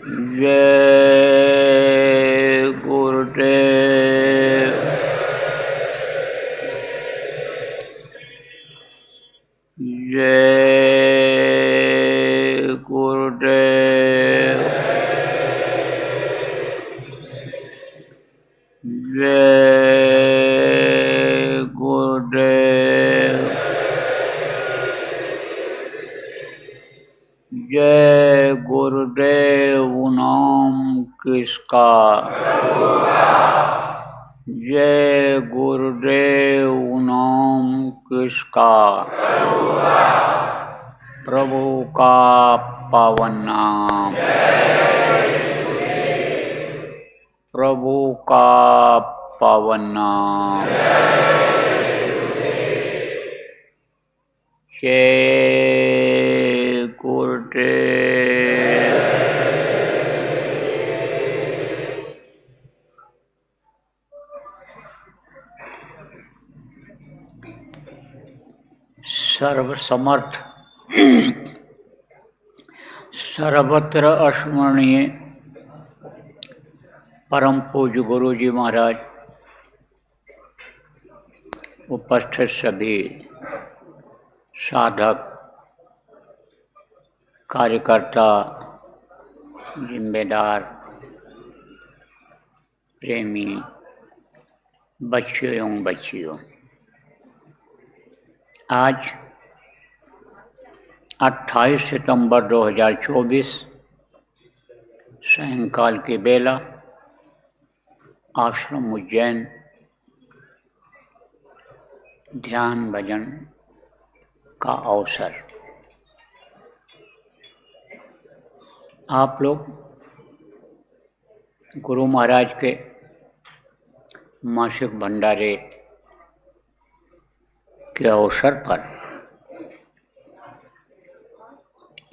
जय गुरुदेव। जय गुरुदेव। जय गुरुदेव। जय गुरुदेव नाम किसका। जय गुरुदेव नाम किसका। प्रभु का पावन नाम। प्रभु का पावन नाम। जय गुरुदेव। सर्वसमर्थ सर्वत्र स्मरणीय परम पूज्य गुरु जी महाराज, उपस्थित सभी साधक, कार्यकर्ता, जिम्मेदार, प्रेमी, बच्चों एवं बच्चियों, आज 28 सितंबर 2024 सायंकाल की बेला आश्रम उज्जैन ध्यान भजन का अवसर। आप लोग गुरु महाराज के मासिक भंडारे के अवसर पर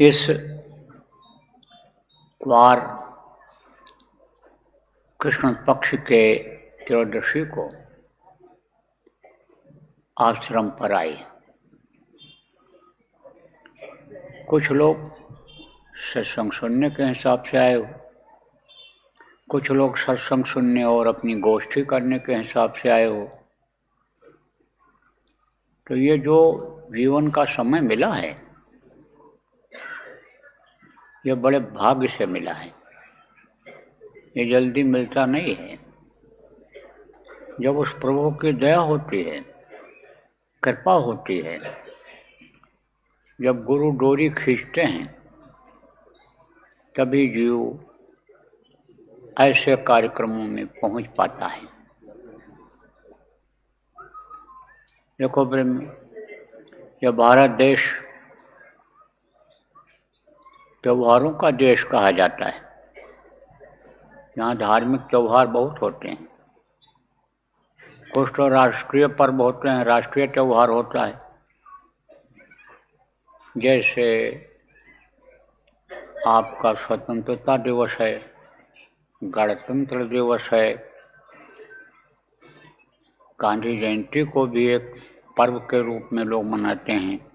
इस वार कृष्ण पक्ष के त्रयोदशी को आश्रम पर आए। कुछ लोग सत्संग सुनने के हिसाब से आए हो, कुछ लोग सत्संग सुनने और अपनी गोष्ठी करने के हिसाब से आए हो। तो ये जो जीवन का समय मिला है, ये बड़े भाग्य से मिला है। ये जल्दी मिलता नहीं है। जब उस प्रभु की दया होती है, कृपा होती है, जब गुरु डोरी खींचते हैं, तभी जीव ऐसे कार्यक्रमों में पहुंच पाता है। देखो प्रेम, यह भारत देश त्योहारों का देश कहा जाता है। यहाँ धार्मिक त्योहार बहुत होते हैं। कुछ तो राष्ट्रीय पर्व होते हैं, राष्ट्रीय त्योहार होता है, जैसे आपका स्वतंत्रता दिवस है, गणतंत्र दिवस है, गांधी जयंती को भी एक पर्व के रूप में लोग मनाते हैं।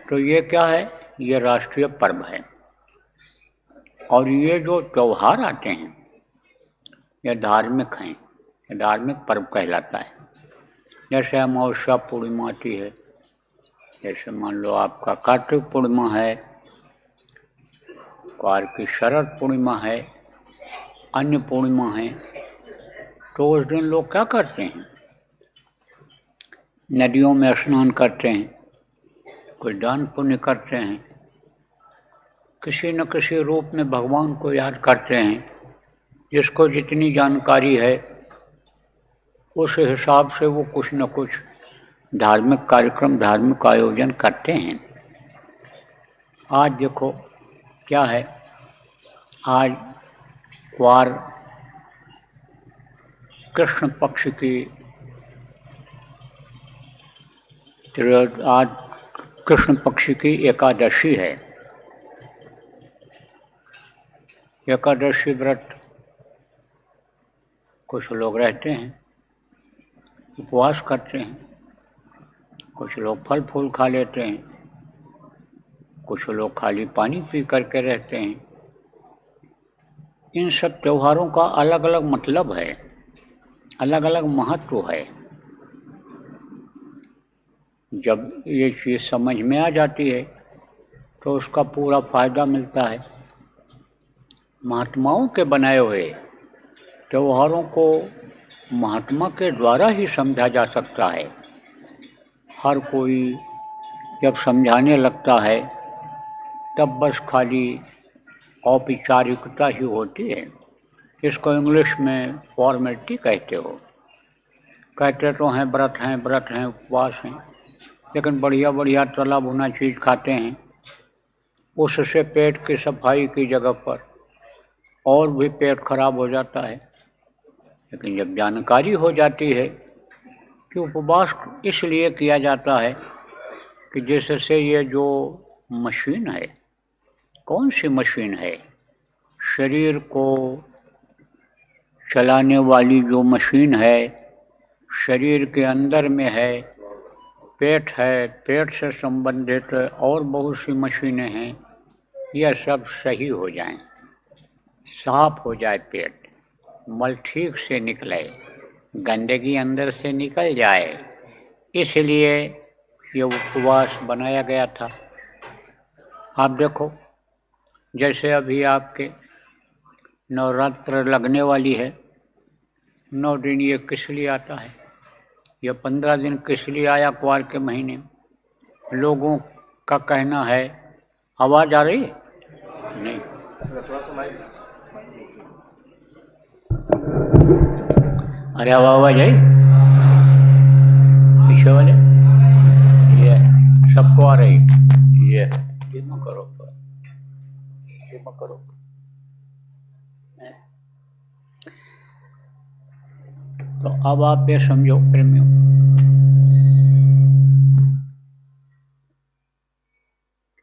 तो ये क्या है? ये राष्ट्रीय पर्व है। और ये जो त्योहार आते हैं, ये धार्मिक हैं, ये धार्मिक पर्व कहलाता है। जैसे अमावस्या पूर्णिमा आती है, जैसे मान लो आपका कार्तिक पूर्णिमा है, क्वार की शरद पूर्णिमा है, अन्य पूर्णिमा है। तो उस दिन लोग क्या करते हैं? नदियों में स्नान करते हैं, कुछ दान पुण्य करते हैं, किसी न किसी रूप में भगवान को याद करते हैं। जिसको जितनी जानकारी है उस हिसाब से वो कुछ न कुछ धार्मिक कार्यक्रम, धार्मिक आयोजन करते हैं। आज देखो क्या है, आज क्वार कृष्ण पक्ष की आज कृष्ण पक्ष की एकादशी है। एकादशी व्रत कुछ लोग रहते हैं, उपवास करते हैं, कुछ लोग फल फूल खा लेते हैं, कुछ लोग खाली पानी पी करके रहते हैं। इन सब त्योहारों का अलग अलग मतलब है, अलग अलग महत्व है। जब ये चीज़ समझ में आ जाती है तो उसका पूरा फायदा मिलता है। महात्माओं के बनाए हुए त्योहारों को महात्मा के द्वारा ही समझा जा सकता है। हर कोई जब समझाने लगता है तब बस खाली औपचारिकता ही होती है। इसको इंग्लिश में फॉर्मेलिटी कहते हो। कहते तो हैं व्रत हैं, उपवास हैं, लेकिन बढ़िया बढ़िया तला भुना चीज़ खाते हैं, उससे पेट की सफाई की जगह पर और भी पेट खराब हो जाता है। लेकिन जब जानकारी हो जाती है कि उपवास इसलिए किया जाता है कि जिससे ये जो मशीन है, कौन सी मशीन है, शरीर को चलाने वाली जो मशीन है शरीर के अंदर में है, पेट है, पेट से संबंधित और बहुत सी मशीनें हैं, यह सब सही हो जाएं, साफ हो जाए, पेट मल ठीक से निकले, गंदगी अंदर से निकल जाए, इसलिए ये उपवास बनाया गया था। आप देखो, जैसे अभी आपके नवरात्र लगने वाली है, 9 दिन ये किस लिए आता है? ये 15 दिन किस लिए आया कुआर के महीने? लोगों का कहना है, आवाज आ रही है? नहीं, अरे आवाज आई पीछे वाले, ये सबको आ रही, ये धीमा करो, धीमा करो। तो अब आप ये समझो प्रेमियों,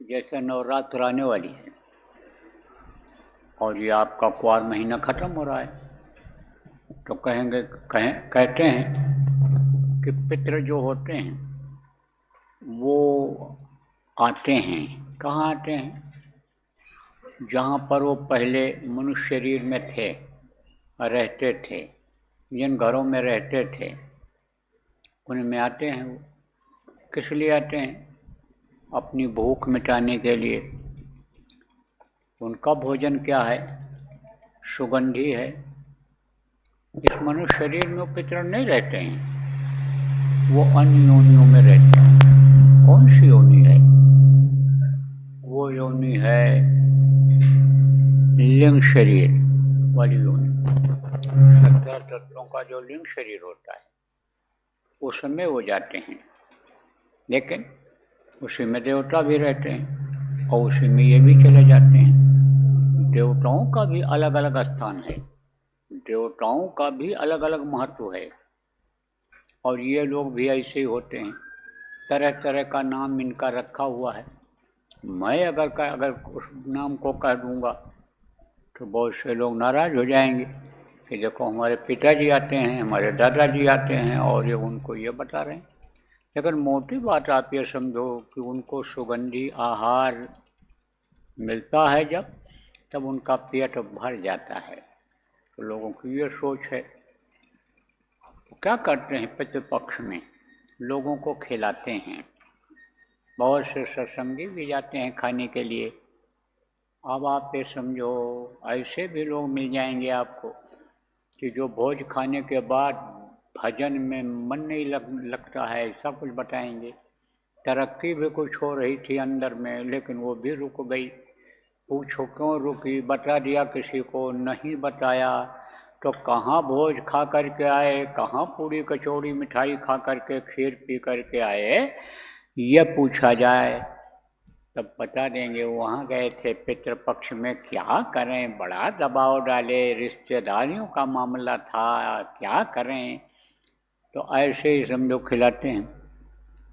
जैसे नवरात्र आने वाली है और ये आपका कुआर महीना खत्म हो रहा है, तो कहते हैं कि पितृ जो होते हैं वो आते हैं। कहाँ आते हैं? जहाँ पर वो पहले मनुष्य शरीर में थे, रहते थे, जिन घरों में रहते थे उनमें आते हैं। वो किस लिए आते हैं? अपनी भूख मिटाने के लिए। उनका भोजन क्या है? सुगंधी है। इस मनुष्य शरीर में वो पितृ नहीं रहते हैं, वो अन्य योनियों में रहते हैं। कौन सी योनि है? वो योनि है लिंग शरीर वाली योनि। 17 तत्वों का जो लिंग शरीर होता है उसमें वो जाते हैं, लेकिन उसी में देवता भी रहते हैं और उसी में ये भी चले जाते हैं। देवताओं का भी अलग अलग स्थान है, देवताओं का भी अलग अलग महत्व है, और ये लोग भी ऐसे ही होते हैं। तरह तरह का नाम इनका रखा हुआ है। मैं अगर उस नाम को कह दूंगा तो बहुत से लोग नाराज हो जाएंगे कि देखो हमारे पिताजी आते हैं, हमारे दादाजी आते हैं और ये उनको ये बता रहे हैं। लेकिन मोटी बात आप ये समझो कि उनको सुगंधी आहार मिलता है जब, तब उनका पेट भर जाता है। तो लोगों की ये सोच है, क्या करते हैं पितृपक्ष में? लोगों को खिलाते हैं। बहुत से सत्संगी भी जाते हैं खाने के लिए। अब आप ये समझो, ऐसे भी लोग मिल जाएंगे आपको कि जो भोज खाने के बाद भजन में मन नहीं लगता है, ऐसा कुछ बताएंगे। तरक्की भी कुछ हो रही थी अंदर में, लेकिन वो भी रुक गई। पूछो क्यों रुकी? बता दिया किसी को, नहीं बताया तो कहाँ भोज खा करके आए, कहाँ पूरी कचौड़ी मिठाई खा करके, खीर पी करके आए, ये पूछा जाए तब बता देंगे वहाँ गए थे पितृपक्ष में। क्या करें, बड़ा दबाव डाले, रिश्तेदारियों का मामला था, क्या करें। तो ऐसे ही समझो खिलाते हैं।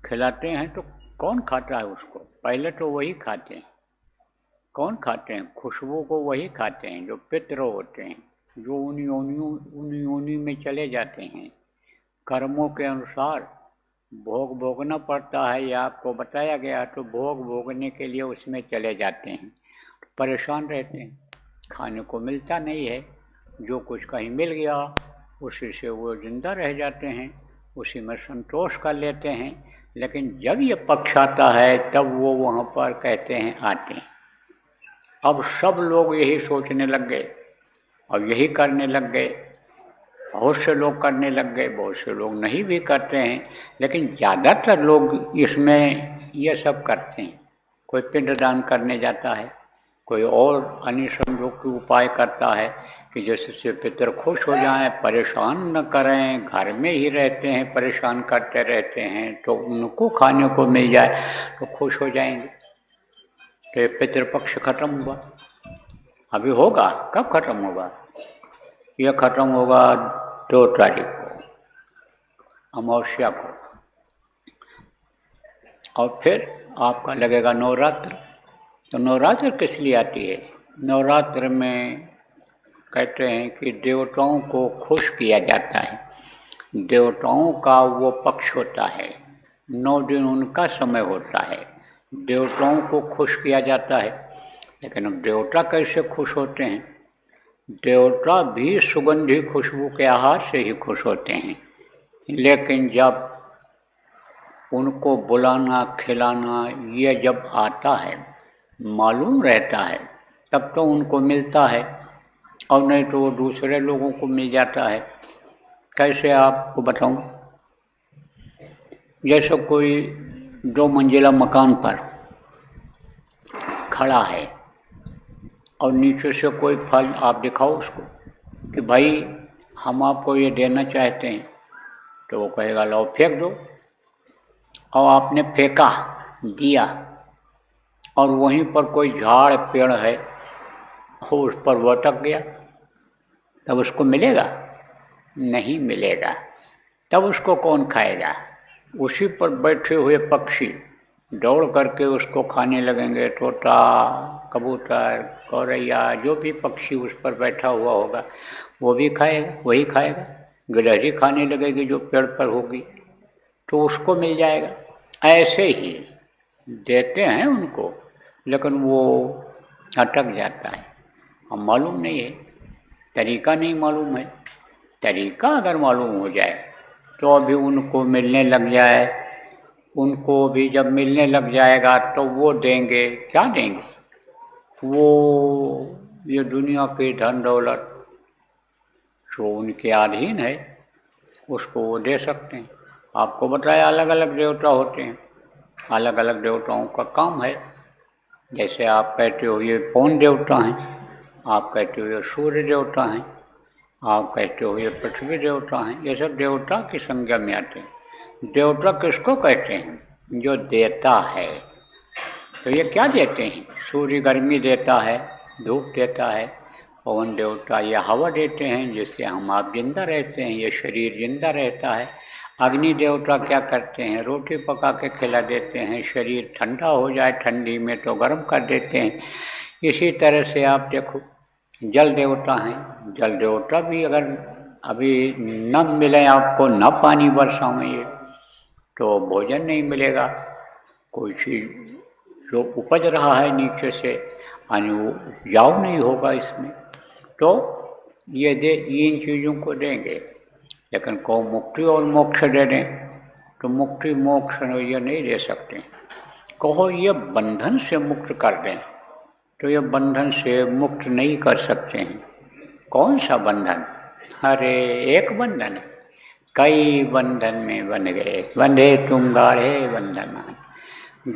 खिलाते हैं तो कौन खाता है उसको? पहले तो वही खाते हैं। कौन खाते हैं? खुशबू को वही खाते हैं जो पितृ होते हैं, जो उन योनि में चले जाते हैं। कर्मों के अनुसार भोग भोगना पड़ता है, या आपको बताया गया, तो भोग भोगने के लिए उसमें चले जाते हैं, परेशान रहते हैं, खाने को मिलता नहीं है, जो कुछ कहीं मिल गया उसी से वो जिंदा रह जाते हैं, उसी में संतोष कर लेते हैं। लेकिन जब ये पक्ष आता है तब वो वहाँ पर कहते हैं आते हैं। अब सब लोग यही सोचने लग गए और यही करने लग गए, बहुत से लोग करने लग गए, बहुत से लोग नहीं भी करते हैं, लेकिन ज़्यादातर लोग इसमें ये सब करते हैं। कोई पिंडदान करने जाता है, कोई और अन्य संयोग के उपाय करता है कि जिससे पितर खुश हो जाएं, परेशान न करें, घर में ही रहते हैं, परेशान करते रहते हैं, तो उनको खाने को मिल जाए तो खुश हो जाएंगे। तो ये पितृपक्ष खत्म हुआ। अभी होगा, कब खत्म होगा? यह खत्म होगा 2 तारीख को, अमावस्या को। और फिर आपका लगेगा नवरात्र। तो नवरात्र किस लिए आती है? नवरात्र में कहते हैं कि देवताओं को खुश किया जाता है, देवताओं का वो पक्ष होता है, 9 दिन उनका समय होता है, देवताओं को खुश किया जाता है। लेकिन अब देवता कैसे खुश होते हैं? देवता भी सुगंधी खुशबू के आहार से ही खुश होते हैं, लेकिन जब उनको बुलाना खिलाना ये जब आता है, मालूम रहता है, तब तो उनको मिलता है, और नहीं तो वो दूसरे लोगों को मिल जाता है। कैसे आपको बताऊं? जैसे कोई 2 मंजिला मकान पर खड़ा है और नीचे से कोई फल आप दिखाओ उसको कि भाई हम आपको ये देना चाहते हैं, तो वो कहेगा लो फेंक दो। और आपने फेंका, दिया, और वहीं पर कोई झाड़ पेड़ है, वो उस पर वो अटक गया, तब उसको मिलेगा? नहीं मिलेगा। तब उसको कौन खाएगा? उसी पर बैठे हुए पक्षी दौड़ करके उसको खाने लगेंगे। तोता, कबूतर, गौरैया, जो भी पक्षी उस पर बैठा हुआ होगा वो भी खाएगा, वही खाएगा। गिलहरी खाने लगेगी जो पेड़ पर होगी, तो उसको मिल जाएगा। ऐसे ही देते हैं उनको, लेकिन वो अटक जाता है। हम मालूम नहीं है, तरीका नहीं मालूम है। तरीका अगर मालूम हो जाए तो अभी उनको मिलने लग जाए, उनको भी जब मिलने लग जाएगा तो वो देंगे। क्या देंगे? वो ये दुनिया की धन दौलत जो उनके अधीन है उसको वो दे सकते हैं। आपको बताया अलग अलग देवता होते हैं, अलग अलग देवताओं का काम है। जैसे आप कहते हो ये पवन देवता हैं, आप कहते हो ये सूर्य देवता हैं, आप कहते हो ये पृथ्वी देवता हैं। ये सब देवता की संज्ञा में आते हैं। देवता किसको कहते हैं? जो देता है। तो ये क्या देते हैं? सूर्य गर्मी देता है, धूप देता है। पवन देवता ये हवा देते हैं जिससे हम आप जिंदा रहते हैं, ये शरीर जिंदा रहता है। अग्नि देवता क्या करते हैं? रोटी पका के खिला देते हैं, शरीर ठंडा हो जाए ठंडी में तो गर्म कर देते हैं। इसी तरह से आप देखो जल देवता हैं, जल देवता भी अगर अभी न मिले आपको, न पानी बरसाएं तो भोजन नहीं मिलेगा। कोई चीज़ जो उपज रहा है नीचे से यानी वो उपजाऊ नहीं होगा इसमें, तो ये इन चीज़ों को देंगे। लेकिन को मुक्ति और मोक्ष दे दें तो मुक्ति मोक्ष ये नहीं दे सकते। कहो ये बंधन से मुक्त कर दें तो ये बंधन से मुक्त नहीं कर सकते हैं। कौन सा बंधन? अरे एक बंधन, कई बंधन में बन गए, बंधे तुम गाढ़े बंधन,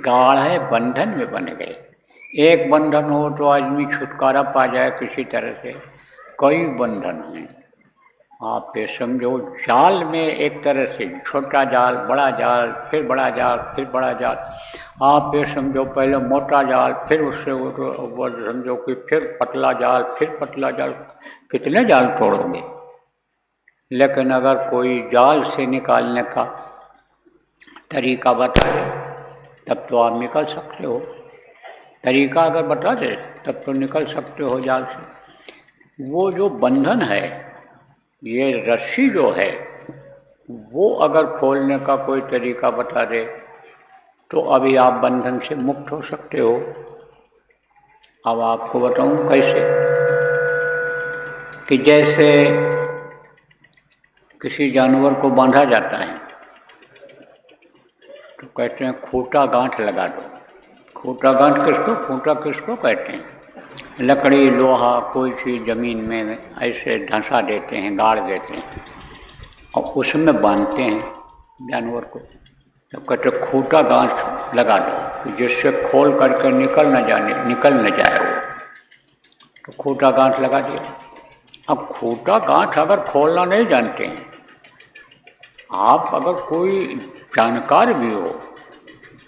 गाढ़े बंधन में बन गए। एक बंधन हो तो आदमी छुटकारा पा जाए किसी तरह से, कई बंधन हैं। आप ये समझो जाल में एक तरह से छोटा जाल, बड़ा जाल, फिर बड़ा जाल, फिर बड़ा जाल। आप ये समझो पहले मोटा जाल, फिर उससे वो समझो कि फिर पतला जाल, फिर पतला जाल, कितने जाल तोड़ोगे? लेकिन अगर कोई जाल से निकालने का तरीका बताए तब तो आप निकल सकते हो। तरीका अगर बता दे तब तो निकल सकते हो जाल से। वो जो बंधन है, ये रस्सी जो है वो अगर खोलने का कोई तरीका बता दे तो अभी आप बंधन से मुक्त हो सकते हो। अब आपको बताऊं कैसे, कि जैसे किसी जानवर को बांधा जाता है तो कहते हैं खूंटा गांठ लगा दो। खूंटा गांठ किसको, खूंटा किसको कहते हैं? लकड़ी, लोहा, कोई चीज़ जमीन में ऐसे धंसा देते हैं, गाड़ देते हैं और उसमें बांधते हैं जानवर को। तो कहते खूंटा गांठ लगा दो कि जिससे खोल करके निकल न जाए वो। तो खूंटा गांठ लगा दिया। अब खूंटा गांठ अगर खोलना नहीं जानते हैं आप, अगर कोई जानकार भी हो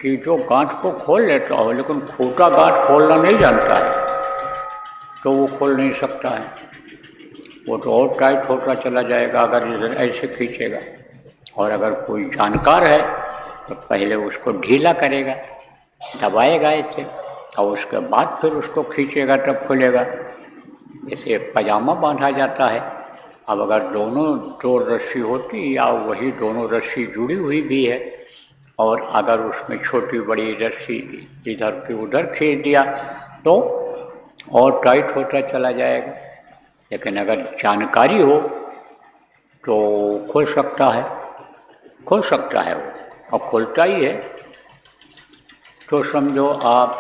कि जो गांठ को खोल लेता हो, लेकिन खूंटा गांठ खोलना नहीं जानता है तो वो खोल नहीं सकता है। वो तो और टाइट होता चला जाएगा अगर इधर ऐसे खींचेगा। और अगर कोई जानकार है तो पहले उसको ढीला करेगा, दबाएगा ऐसे, और उसके बाद फिर उसको खींचेगा तब खुलेगा। जैसे पजामा बांधा जाता है, अब अगर दोनों दो रस्सी होती या वही दोनों रस्सी जुड़ी हुई भी है और अगर उसमें छोटी बड़ी रस्सी इधर की उधर खींच दिया तो और टाइट होता चला जाएगा। लेकिन अगर जानकारी हो तो खुल सकता है वो, और खुलता ही है। तो समझो आप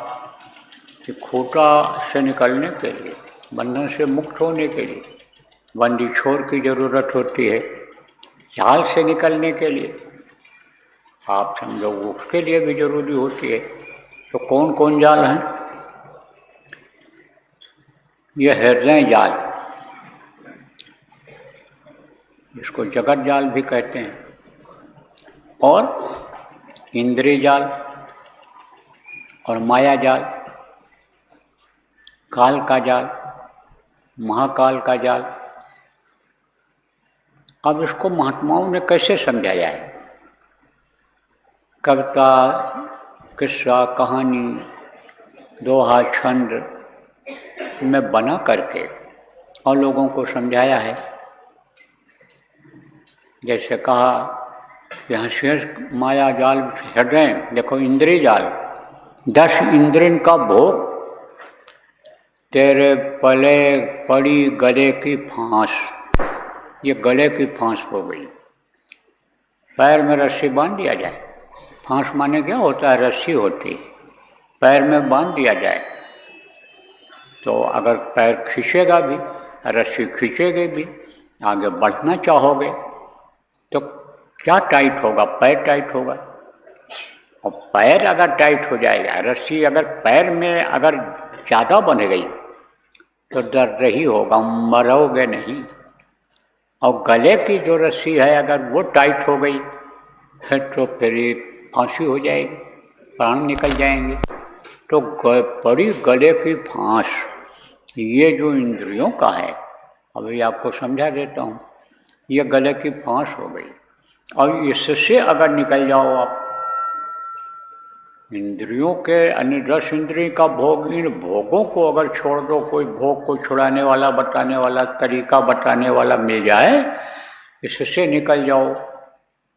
कि खूंटा से निकलने के लिए, बंधन से मुक्त होने के लिए बंदी छोर की ज़रूरत होती है। जाल से निकलने के लिए आप समझो उसके लिए भी जरूरी होती है। तो कौन कौन जाल हैं? यह हृदय जाल, जिसको जगत जाल भी कहते हैं, और इंद्रिय जाल और माया जाल, काल का जाल, महाकाल का जाल। अब इसको महात्माओं ने कैसे समझाया है? कविता, किस्सा, कहानी, दोहा, छंद में बना करके और लोगों को समझाया है। जैसे कहा कि हंस माया जाल हृदय, देखो इंद्रिय जाल, 10 इंद्रियों का भोग, तेरे पले पड़ी गले की फांस। ये गले की फांस हो गई। पैर में रस्सी बांध दिया जाए, फांस माने क्या होता है? रस्सी होती, पैर में बांध दिया जाए तो अगर पैर खींचेगा भी, रस्सी खींचेगी भी, आगे बढ़ना चाहोगे तो क्या टाइट होगा? पैर टाइट होगा। और पैर अगर टाइट हो जाएगा, रस्सी अगर पैर में अगर ज़्यादा बन गई तो दर्द ही होगा, मरोगे नहीं। और गले की जो रस्सी है अगर वो टाइट हो गई है तो फिर फांसी हो जाएगी, प्राण निकल जाएंगे। तो पड़ी गले की फांस, ये जो इंद्रियों का है, अभी आपको समझा देता हूँ। ये गले की फांस हो गई और इससे अगर निकल जाओ आप, इंद्रियों के अन्य 10 इंद्रियों का भोग, इन भोगों को अगर छोड़ दो, कोई भोग को छुड़ाने वाला, बताने वाला, तरीका बताने वाला मिल जाए, इससे निकल जाओ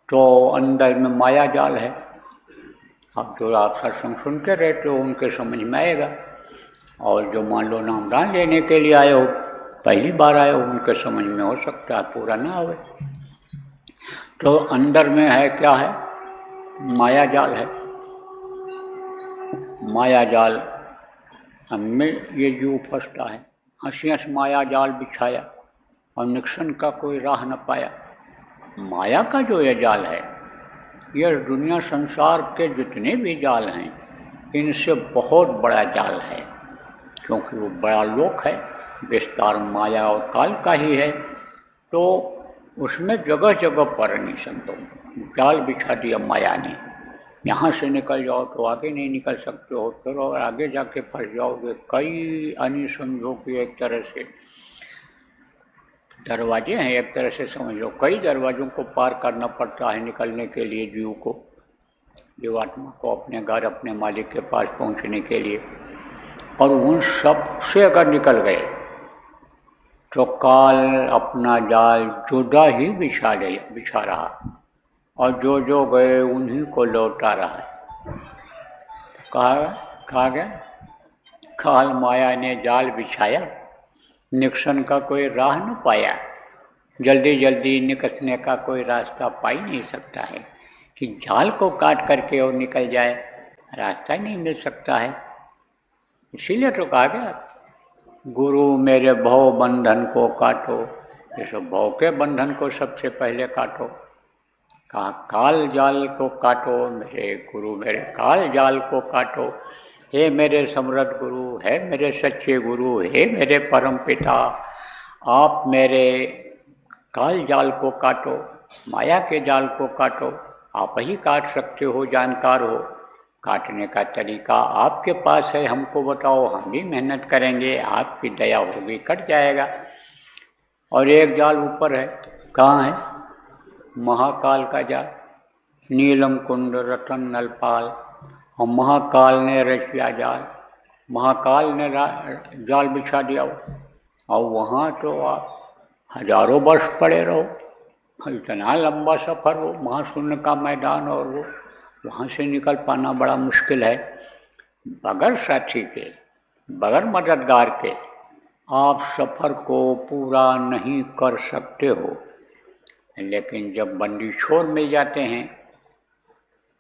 तो अंदर में माया जाल है। अब जो आप सत्संग सुनते रहते हो उनके समझ में आएगा, और जो मान लो नामदान लेने के लिए आए हो, पहली बार आए हो, उनके समझ में हो सकता है पूरा ना आवे। तो अंदर में है क्या है? माया जाल है। माया जाल में ये जीव फंसता है। हंसी हंस माया जाल बिछाया और निकसन का कोई राह न पाया। माया का जो ये जाल है, यह दुनिया संसार के जितने भी जाल हैं इनसे बहुत बड़ा जाल है, क्योंकि वो बड़ा लोक है, विस्तार माया और काल का ही है। तो उसमें जगह जगह पर नहीं संतो जाल बिछा दिया माया ने। यहाँ से निकल जाओ तो आगे नहीं निकल सकते हो, फिर और आगे जाके फंस जाओगे। कई अन्य समझो कि एक तरह से दरवाजे हैं, एक तरह से समझ लो कई दरवाज़ों को पार करना पड़ता है निकलने के लिए जीव को, जीवात्मा को अपने घर, अपने मालिक के पास पहुंचने के लिए। और उन सब से अगर निकल गए तो काल अपना जाल जुदा ही बिछा रहा और जो जो गए उन्हीं को लौटा रहा है। कहा गया काल माया ने जाल बिछाया, निकसन का कोई राह न पाया। जल्दी जल्दी निकसने का कोई रास्ता पा ही नहीं सकता है कि जाल को काट करके और निकल जाए, रास्ता ही नहीं मिल सकता है। इसीलिए तो कहा गया गुरु मेरे भव बंधन को काटो, इस भव के बंधन को सबसे पहले काटो। कहा काल जाल को काटो मेरे गुरु, मेरे काल जाल को काटो। हे मेरे समृद्ध गुरु, हे मेरे सच्चे गुरु, हे मेरे परम पिता, आप मेरे काल जाल को काटो, माया के जाल को काटो। आप ही काट सकते हो, जानकार हो। काटने का तरीका आपके पास है, हमको बताओ, हम भी मेहनत करेंगे, आपकी दया होगी, कट जाएगा। और एक जाल ऊपर है, कहाँ है? महाकाल का जाल, नीलम कुंड रतन नलपाल। और महाकाल ने रचिया जाल, महाकाल ने जाल बिछा दिया। और वहाँ तो आप हजारों वर्ष पड़े रहो, इतना लंबा सफ़र हो, महाशून्य का मैदान, और वो वहाँ से निकल पाना बड़ा मुश्किल है। बगैर साथी के, बगैर मददगार के आप सफ़र को पूरा नहीं कर सकते हो। लेकिन जब बंदी छोर मिल जाते हैं,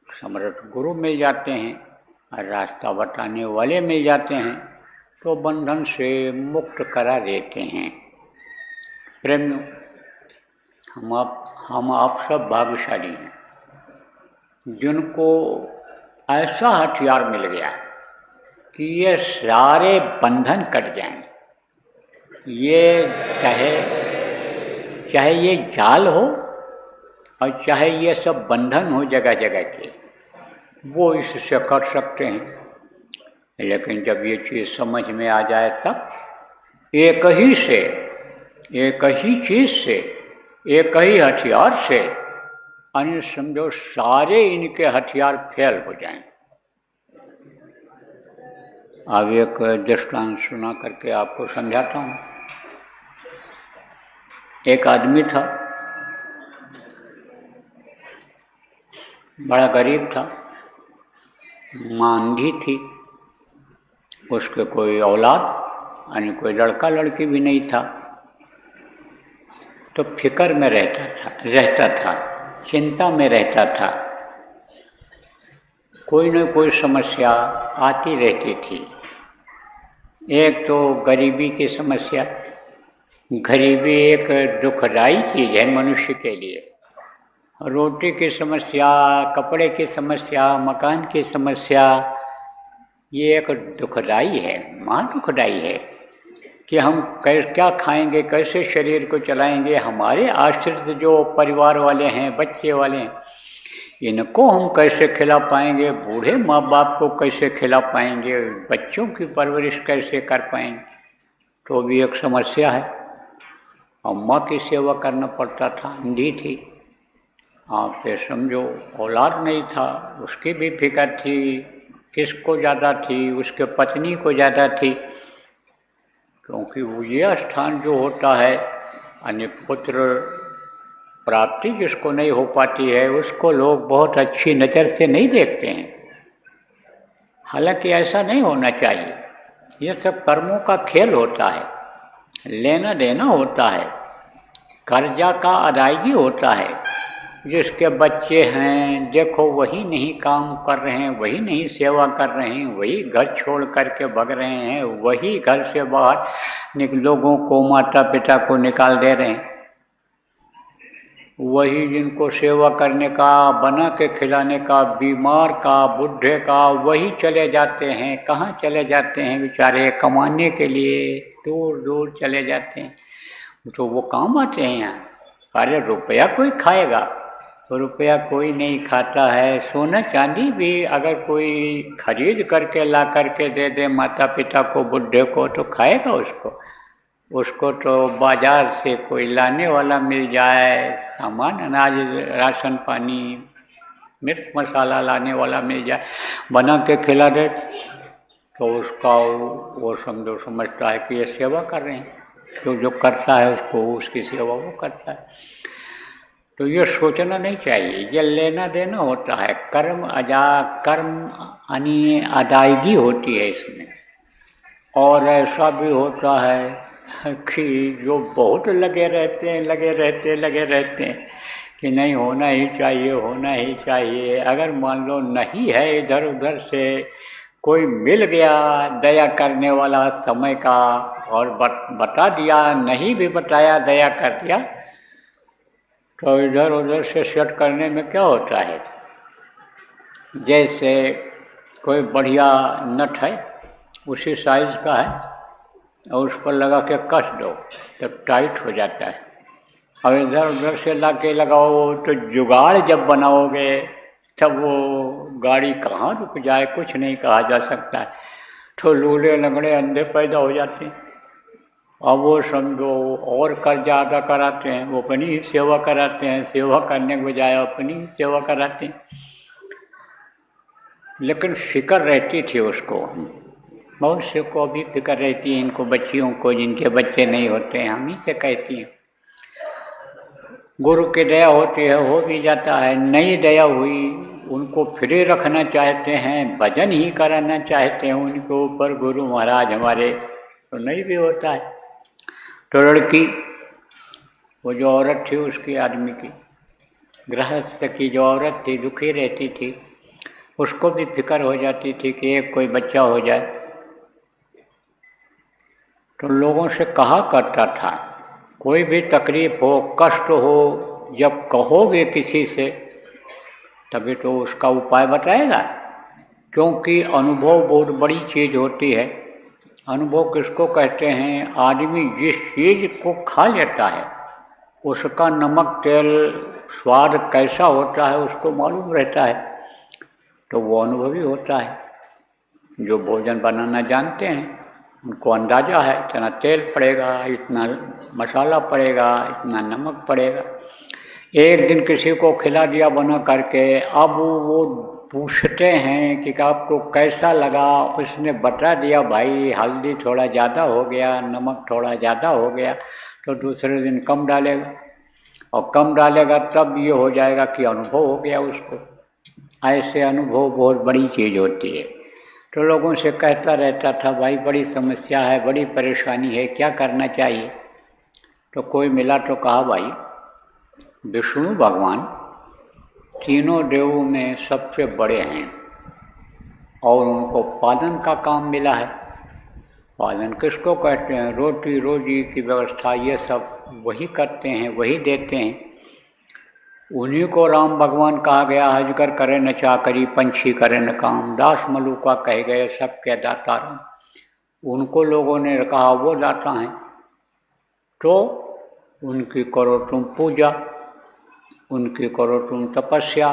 समर्थ गुरु मिल जाते हैं और रास्ता बताने वाले मिल जाते हैं, तो बंधन से मुक्त करा देते हैं। प्रेमियों, हम आप सब भाग्यशाली हैं जिनको ऐसा हथियार मिल गया कि ये सारे बंधन कट जाएं। ये चाहे ये जाल हो और चाहे ये सब बंधन हो जगह जगह के, वो इससे कट सकते हैं। लेकिन जब ये चीज़ समझ में आ जाए तब एक ही चीज़ से, एक ही हथियार से, अन्य समझो सारे इनके हथियार फेल हो जाएं। अब एक दृष्टांत सुना करके आपको समझाता हूँ। एक आदमी था, बड़ा गरीब था, मां अंधी थी, उसके कोई औलाद यानी कोई लड़का लड़की भी नहीं था। तो फिक्र में रहता था, चिंता में रहता था। कोई न कोई समस्या आती रहती थी। एक तो गरीबी की समस्या, गरीबी एक दुखदाई चीज़ है मनुष्य के लिए। रोटी की समस्या, कपड़े की समस्या, मकान की समस्या, ये एक दुखदाई है, महा दुखदाई है कि हम क्या खाएंगे, कैसे शरीर को चलाएंगे। हमारे आश्रित जो परिवार वाले हैं, बच्चे वाले हैं, इनको हम कैसे खिला पाएंगे, बूढ़े माँ बाप को कैसे खिला पाएंगे, बच्चों की परवरिश कैसे कर पाएंगे, तो भी एक समस्या है। अम्मा की सेवा करना पड़ता था, अंधी थी, आप फिर समझो औलाद नहीं था, उसकी भी फिक्र थी। किसको ज़्यादा थी? उसके पत्नी को ज़्यादा थी, क्योंकि वो ये स्थान जो होता है, अन्य पुत्र प्राप्ति जिसको नहीं हो पाती है, उसको लोग बहुत अच्छी नज़र से नहीं देखते हैं। हालांकि ऐसा नहीं होना चाहिए। ये सब कर्मों का खेल होता है, लेना देना होता है, कर्जा का अदायगी होता है। जिसके बच्चे हैं, देखो वही नहीं काम कर रहे हैं, वही नहीं सेवा कर रहे हैं, वही घर छोड़ करके भग रहे हैं, वही घर से बाहर लोगों को, माता पिता को निकाल दे रहे हैं, वही जिनको सेवा करने का, बना के खिलाने का, बीमार का, बुढ़े का, वही चले जाते हैं। कहाँ चले जाते हैं बेचारे? कमाने के लिए दूर दूर चले जाते हैं। तो वो काम आते हैं यहाँ? अरे रुपया कोई खाएगा? तो रुपया कोई नहीं खाता है। सोना चांदी भी अगर कोई खरीद करके ला करके दे दे माता पिता को, बुढ़े को, तो खाएगा उसको तो बाजार से कोई लाने वाला मिल जाए, सामान अनाज राशन पानी मिर्च मसाला लाने वाला मिल जाए, बना के खिला दे, तो उसका वो समझता है कि ये सेवा कर रहे हैं। तो जो करता है उसको उसकी सेवा वो करता है। तो ये सोचना नहीं चाहिए, ये लेना देना होता है, कर्म यानी अदायगी होती है इसमें। और ऐसा भी होता है कि जो बहुत लगे रहते हैं कि नहीं होना ही चाहिए, होना ही चाहिए। अगर मान लो नहीं है, इधर उधर से कोई मिल गया दया करने वाला समय का और बता दिया, नहीं भी बताया दया कर दिया, तो इधर उधर से सेट करने में क्या होता है। जैसे कोई बढ़िया नट है, उसी साइज का है, और उस पर लगा के कस दो तो टाइट हो जाता है। और इधर उधर से ला के लगाओ तो जुगाड़ जब बनाओगे तब वो गाड़ी कहाँ रुक जाए कुछ नहीं कहा जा सकता है। तो लूले लंगड़े अंधे पैदा हो जाते हैं। अब वो समझो और कर्जा अदा कराते हैं, वो अपनी ही सेवा कराते हैं, सेवा करने के बजाय अपनी ही सेवा कराते हैं। लेकिन फिक्र रहती थी उसको, बहुत से को भी फिक्र रहती है, इनको बच्चियों को जिनके बच्चे नहीं होते हैं, हम ही से कहती हैं। गुरु की दया होती है, हो भी जाता है। नई दया हुई, उनको फ्री रखना चाहते हैं, भजन ही कराना चाहते हैं उनके ऊपर गुरु महाराज हमारे, तो नहीं भी होता है। तो लड़की, वो जो औरत थी उसकी, आदमी की, गृहस्थ की जो औरत थी, दुखी रहती थी, उसको भी फिक्र हो जाती थी कि एक कोई बच्चा हो जाए। तो लोगों से कहा करता था, कोई भी तकलीफ हो, कष्ट हो, जब कहोगे किसी से तभी तो उसका उपाय बताएगा। क्योंकि अनुभव बहुत बड़ी चीज़ होती है। अनुभव किसको कहते हैं? आदमी जिस चीज़ को खा लेता है उसका नमक तेल स्वाद कैसा होता है उसको मालूम रहता है, तो वो अनुभवी होता है। जो भोजन बनाना जानते हैं उनको अंदाज़ा है, इतना तेल पड़ेगा, इतना मसाला पड़ेगा, इतना नमक पड़ेगा। एक दिन किसी को खिला दिया बना करके, अब वो पूछते हैं कि आपको कैसा लगा, उसने बता दिया भाई हल्दी थोड़ा ज़्यादा हो गया, नमक थोड़ा ज़्यादा हो गया, तो दूसरे दिन कम डालेगा, और कम डालेगा तब ये हो जाएगा कि अनुभव हो गया उसको। ऐसे अनुभव बहुत बड़ी चीज़ होती है। तो लोगों से कहता रहता था, भाई बड़ी समस्या है, बड़ी परेशानी है, क्या करना चाहिए। तो कोई मिला तो कहा, भाई विष्णु भगवान तीनों देवों में सबसे बड़े हैं और उनको पालन का काम मिला है। पालन किसको कहते हैं? रोटी रोजी की व्यवस्था ये सब वही करते हैं, वही देते हैं। उन्हीं को राम भगवान कहा गया, अजगर करे न चाकरी, पंछी करे न काम, दास मलुका कहे गए सबके दाता राम। उनको लोगों ने कहा वो दाता हैं, तो उनकी करो तुम पूजा, उनकी करो तुम तपस्या,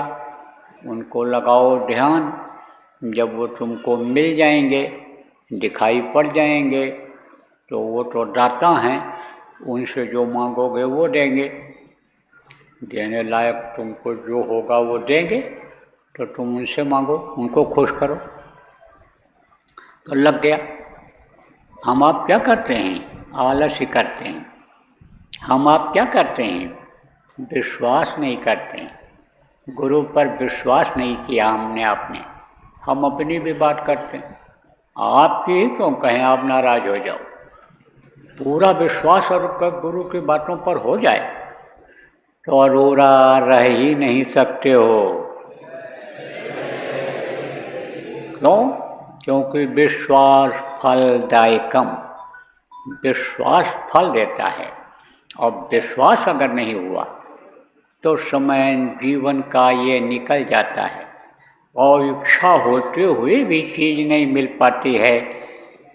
उनको लगाओ ध्यान। जब वो तुमको मिल जाएंगे, दिखाई पड़ जाएंगे, तो वो तो दाता हैं, उनसे जो मांगोगे वो देंगे। देने लायक तुमको जो होगा वो देंगे, तो तुम उनसे मांगो, उनको खुश करो। तो लग गया। हम आप क्या करते हैं? आलस्य करते हैं। हम आप क्या करते हैं? विश्वास नहीं करते हैं। गुरु पर विश्वास नहीं किया हमने आपने। हम अपनी भी बात करते हैं, आपकी ही क्यों कहें, आप नाराज हो जाओ। पूरा विश्वास और गुरु की बातों पर हो जाए तो अधूरा रह ही नहीं सकते हो। क्यों? क्योंकि विश्वास फलदायकम, विश्वास फल देता है। और विश्वास अगर नहीं हुआ तो समय जीवन का ये निकल जाता है, और इच्छा होते हुए भी चीज़ नहीं मिल पाती है।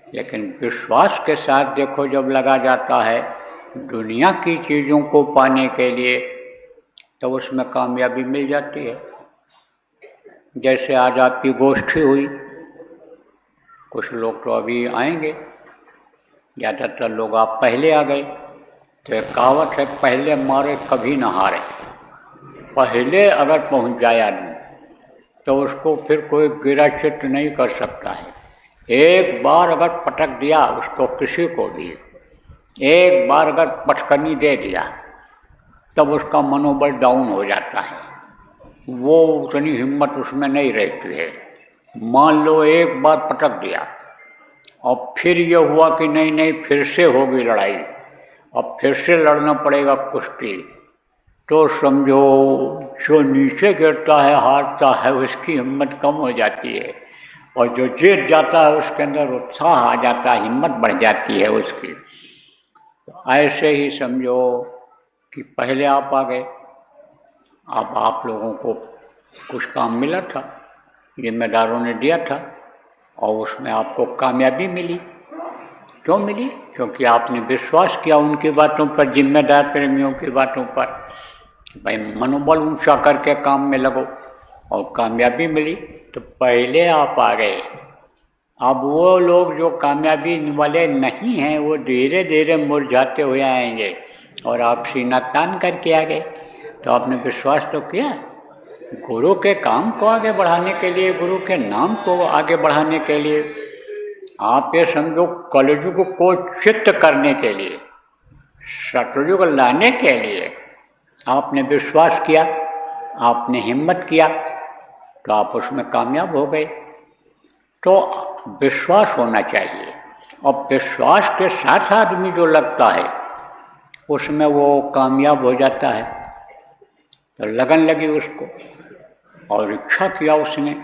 लेकिन विश्वास के साथ देखो जब लगा जाता है दुनिया की चीज़ों को पाने के लिए, तो उसमें कामयाबी मिल जाती है। जैसे आज आपकी गोष्ठी हुई, कुछ लोग तो अभी आएंगे, ज़्यादातर लोग आप पहले आ गए। तो एक कहावत है, पहले मारे कभी न हारे। पहले अगर पहुंच जाए आदमी तो उसको फिर कोई गिरा चित नहीं कर सकता है। एक बार अगर पटक दिया उसको किसी को भी, एक बार अगर पटकनी दे दिया तब उसका मनोबल डाउन हो जाता है, वो उतनी हिम्मत उसमें नहीं रहती है। मान लो एक बार पटक दिया और फिर ये हुआ कि नहीं नहीं फिर से होगी लड़ाई, अब फिर से लड़ना पड़ेगा कुश्ती, तो समझो जो नीचे गिरता है हारता है उसकी हिम्मत कम हो जाती है, और जो जीत जाता है उसके अंदर उत्साह आ जाता है, हिम्मत बढ़ जाती है उसकी। तो ऐसे ही समझो कि पहले आप आ गए, अब आप लोगों को कुछ काम मिला था, जिम्मेदारों ने दिया था, और उसमें आपको कामयाबी मिली। क्यों मिली? क्योंकि आपने विश्वास किया उनकी बातों पर, जिम्मेदार प्रेमियों की बातों पर। भाई मनोबल ऊंचा करके काम में लगो, और कामयाबी मिली तो पहले आप आ गए। अब वो लोग जो कामयाबी वाले नहीं हैं वो धीरे धीरे मुरझाते हुए आएंगे, और आप सीना तान करके आ गए। तो आपने विश्वास तो किया गुरु के काम को आगे बढ़ाने के लिए, गुरु के नाम को आगे बढ़ाने के लिए, आप ये समझो कलयुग को चित्त करने के लिए, सतयुग लाने के लिए आपने विश्वास किया, आपने हिम्मत किया, तो आप उसमें कामयाब हो गए। तो विश्वास होना चाहिए, और विश्वास के साथ आदमी जो लगता है उसमें वो कामयाब हो जाता है। तो लगन लगी उसको, और इच्छा किया उसने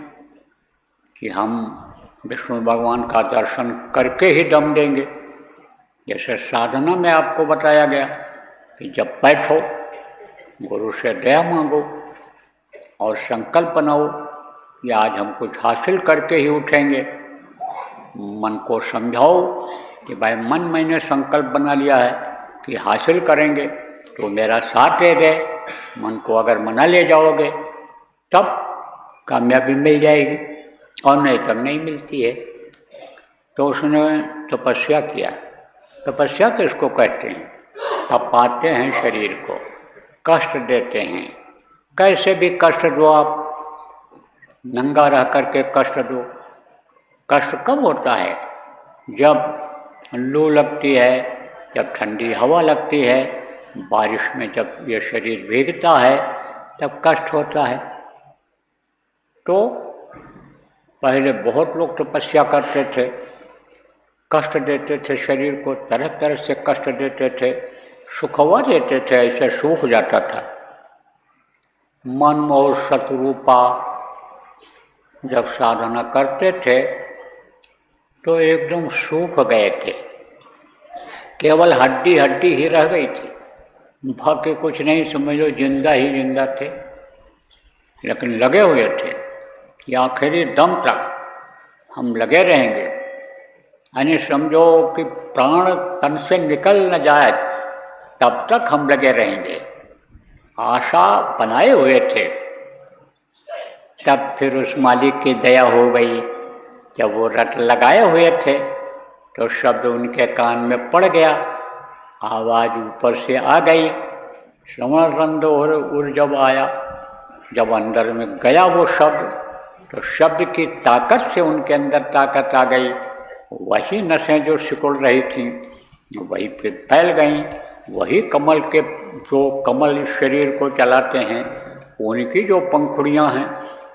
कि हम विष्णु भगवान का दर्शन करके ही दम देंगे। जैसे साधना में आपको बताया गया कि जब बैठो गुरु से दया मांगो और संकल्प बनाओ कि आज हम कुछ हासिल करके ही उठेंगे। मन को समझाओ कि भाई मन मैंने संकल्प बना लिया है कि हासिल करेंगे, तो मेरा साथ दे दे। मन को अगर मना ले जाओगे तब कामयाबी मिल जाएगी, और नहीं तब नहीं मिलती है। तो उसने तपस्या किया। तपस्या किसको कहते हैं? तपाते हैं शरीर को, कष्ट देते हैं। कैसे भी कष्ट दो आप, नंगा रह करके कष्ट दो। कष्ट कब होता है? जब लू लगती है, जब ठंडी हवा लगती है, बारिश में जब ये शरीर भीगता है तब कष्ट होता है। तो पहले बहुत लोग तपस्या करते थे, कष्ट देते थे शरीर को, तरह तरह से कष्ट देते थे, सुखवा देते थे, ऐसे सूख जाता था। मन और शत्रुपा जब साधना करते थे तो एकदम सूख गए थे, केवल हड्डी हड्डी ही रह गई थी, बाकी कुछ नहीं, समझो जिंदा ही जिंदा थे। लेकिन लगे हुए थे कि आखिरी दम तक हम लगे रहेंगे, यानी समझो कि प्राण तन से निकल न जाए तब तक हम लगे रहेंगे, आशा बनाए हुए थे। तब फिर उस मालिक की दया हो गई, जब वो रट लगाए हुए थे तो शब्द उनके कान में पड़ गया, आवाज़ ऊपर से आ गई, श्रवण रंध और उर जब आया, जब अंदर में गया वो शब्द, तो शब्द की ताकत से उनके अंदर ताकत आ गई। वही नसें जो सिकुड़ रही थीं वही फिर फैल गईं, वही कमल के जो कमल शरीर को चलाते हैं उनकी जो पंखुड़ियाँ हैं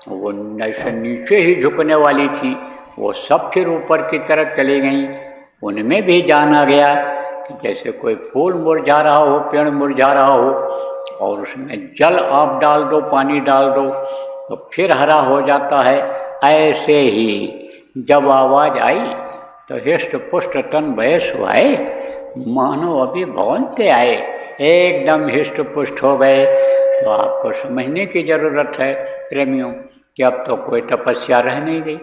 वो ऐसे नीचे ही झुकने वाली थी, वो सब फिर ऊपर की तरफ चली गईं। उनमें भी जान आ गया कि जैसे कोई फूल मुरझा रहा हो, पेड़ मुरझा रहा हो, और उसमें जल आप डाल दो, पानी डाल दो तो फिर हरा हो जाता है। ऐसे ही जब आवाज़ आई तो हृष्ट पुष्ट तन भय सुहाए, मानो अभी भवनते आए, एकदम हृष्ट पुष्ट हो गए। तो आपको समझने की ज़रूरत है प्रेमियों कि अब तो कोई तपस्या रह नहीं गई,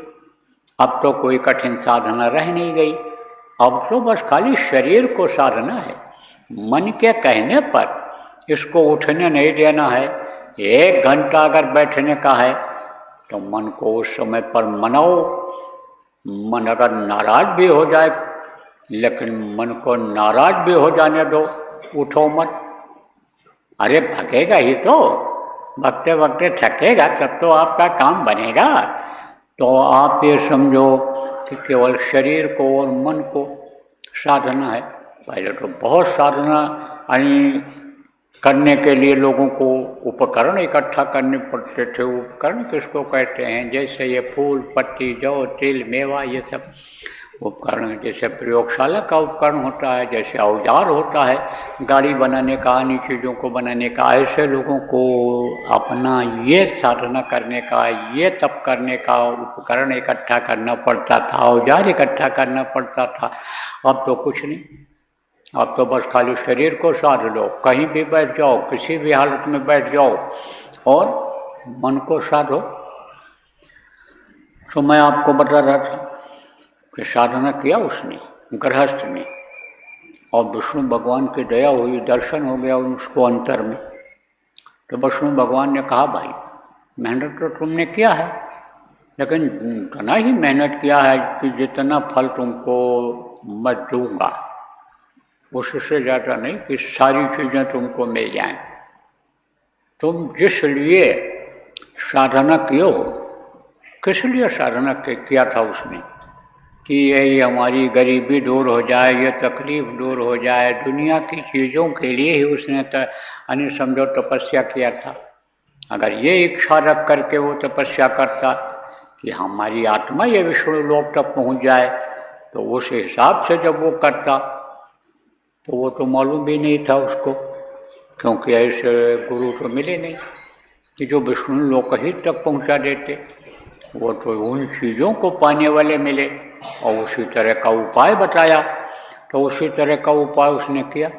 अब तो कोई कठिन साधना रह नहीं गई, अब तो बस खाली शरीर को साधना है। मन के कहने पर इसको उठने नहीं देना है। 1 घंटा अगर बैठने का है तो मन को उस समय पर मनाओ। मन अगर नाराज भी हो जाए, लेकिन मन को नाराज भी हो जाने दो, उठो मत। अरे भगेगा ही तो, भगते भगते थकेगा तब तो आपका काम बनेगा। तो आप ये समझो कि केवल शरीर को और मन को साधना है, पहले तो बहुत साधना करने के लिए लोगों को उपकरण इकट्ठा करने पड़ते थे। उपकरण किसको कहते हैं? जैसे ये फूल, पत्ती, जौ, तिल, मेवा, ये सब उपकरण। जैसे प्रयोगशाला का उपकरण होता है, जैसे औजार होता है गाड़ी बनाने का, अन्य चीज़ों को बनाने का, ऐसे लोगों को अपना ये साधना करने का, ये तप करने का उपकरण इकट्ठा करना पड़ता था, औजार इकट्ठा करना पड़ता था। अब तो कुछ नहीं, अब तो बस खाली शरीर को साध लो, कहीं भी बैठ जाओ, किसी भी हालत में बैठ जाओ और मन को साधो। तो मैं आपको बता रहा था कि साधना किया उसने, गृहस्थ ने, और विष्णु भगवान की दया हुई, दर्शन हो गया उसको अंतर में। तो विष्णु भगवान ने कहा, भाई मेहनत तो तुमने किया है, लेकिन इतना ही मेहनत किया है कि जितना फल तुमको मैं दूंगा उससे ज़्यादा नहीं कि सारी चीज़ें तुमको मिल जाएं। तुम जिस लिए साधना कियो, किस लिए साधना किया था उसने? कि यही हमारी गरीबी दूर हो जाए, ये तकलीफ दूर हो जाए, दुनिया की चीज़ों के लिए ही उसने समझो तपस्या किया था। अगर ये इच्छा रख करके वो तपस्या करता कि हमारी आत्मा ये विष्णु लोक तक पहुँच जाए, तो उस हिसाब से जब वो करता तो वो तो मालूम भी नहीं था उसको, क्योंकि ऐसे गुरु तो मिले नहीं कि जो विष्णु लोक ही तक पहुँचा देते। वो तो उन चीज़ों को पाने वाले मिले और उसी तरह का उपाय बताया, तो उसी तरह का उपाय उसने किया।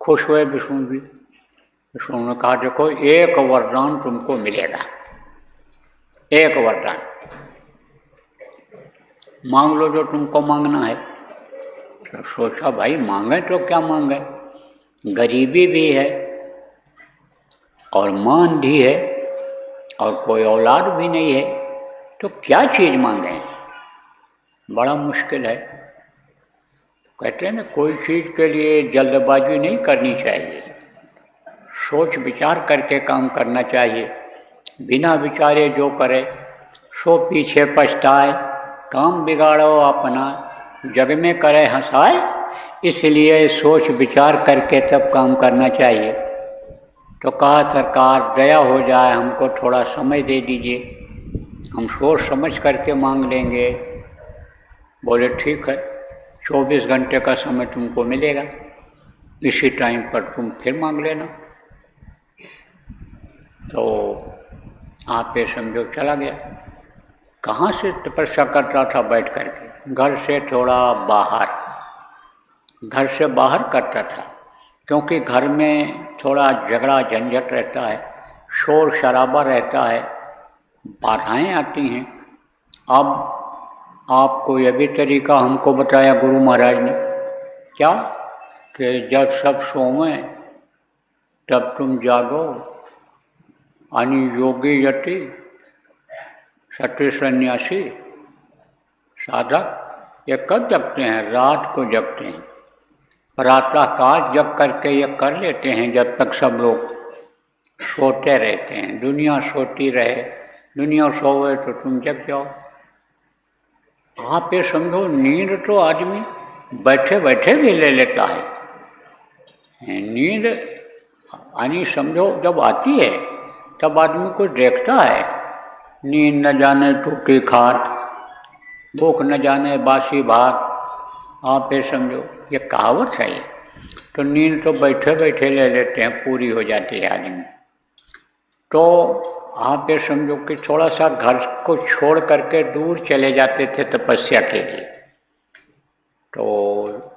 खुश हुए विष्णु जी। विष्णु ने कहा, देखो एक वरदान तुमको मिलेगा, एक वरदान मांग लो जो तुमको मांगना है। तो सोचा, भाई मांगे तो क्या मांगे, गरीबी भी है और मान भी है और कोई औलाद भी नहीं है, तो क्या चीज़ मांगे, बड़ा मुश्किल है। कहते हैं ना, कोई चीज़ के लिए जल्दबाजी नहीं करनी चाहिए, सोच विचार करके काम करना चाहिए। बिना विचारे जो करे सो पीछे पछताए, काम बिगाड़ो अपना जग में करे हंसाए, इसलिए सोच विचार करके तब काम करना चाहिए। तो कहा, सरकार दया हो जाए, हमको थोड़ा समय दे दीजिए, हम सोच समझ करके मांग लेंगे। बोले ठीक है, 24 घंटे का समय तुमको मिलेगा, इसी टाइम पर तुम फिर मांग लेना। तो आप ये समझो चला गया। कहाँ से तपस्या करता था? बैठ करके, घर से थोड़ा बाहर, घर से बाहर करता था, क्योंकि घर में थोड़ा झगड़ा झंझट रहता है, शोर शराबा रहता है, बाधाएं आती हैं। अब आपको यह भी तरीका हमको बताया गुरु महाराज ने, क्या कि जब सब सोएं तब तुम जागो, अनि योगी यति सत्य सन्यासी साधक ये कब जगते हैं? रात को जगते हैं। प्रातःकाल जग करके ये कर लेते हैं जब तक सब लोग सोते रहते हैं, दुनिया सोती रहे, दुनिया सोए तो तुम जग जाओ। आप ये समझो, नींद तो आदमी बैठे बैठे भी ले लेता है। नींद यानी समझो जब आती है तब आदमी को देखता है, नींद न जाने टूटी खाट, भूख न जाने बासी भात। आप ये समझो, ये कहावत है। तो नींद तो बैठे बैठे ले लेते हैं, पूरी हो जाती है आदमी। तो आप ये समझो कि थोड़ा सा घर को छोड़ करके दूर चले जाते थे तपस्या के लिए। तो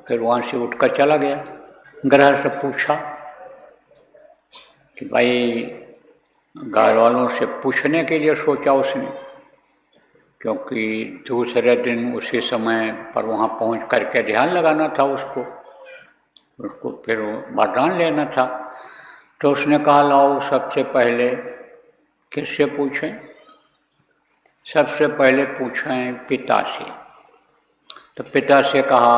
फिर वहाँ से उठकर चला गया। गृहस्थ से पूछा कि भाई, घर वालों से पूछने के लिए सोचा उसने, क्योंकि दूसरे दिन उसी समय पर वहाँ पहुँच करके ध्यान लगाना था उसको फिर वरदान लेना था। तो उसने कहा, लाओ सबसे पहले किससे पूछें? सबसे पहले पूछें पिता से। तो पिता से कहा,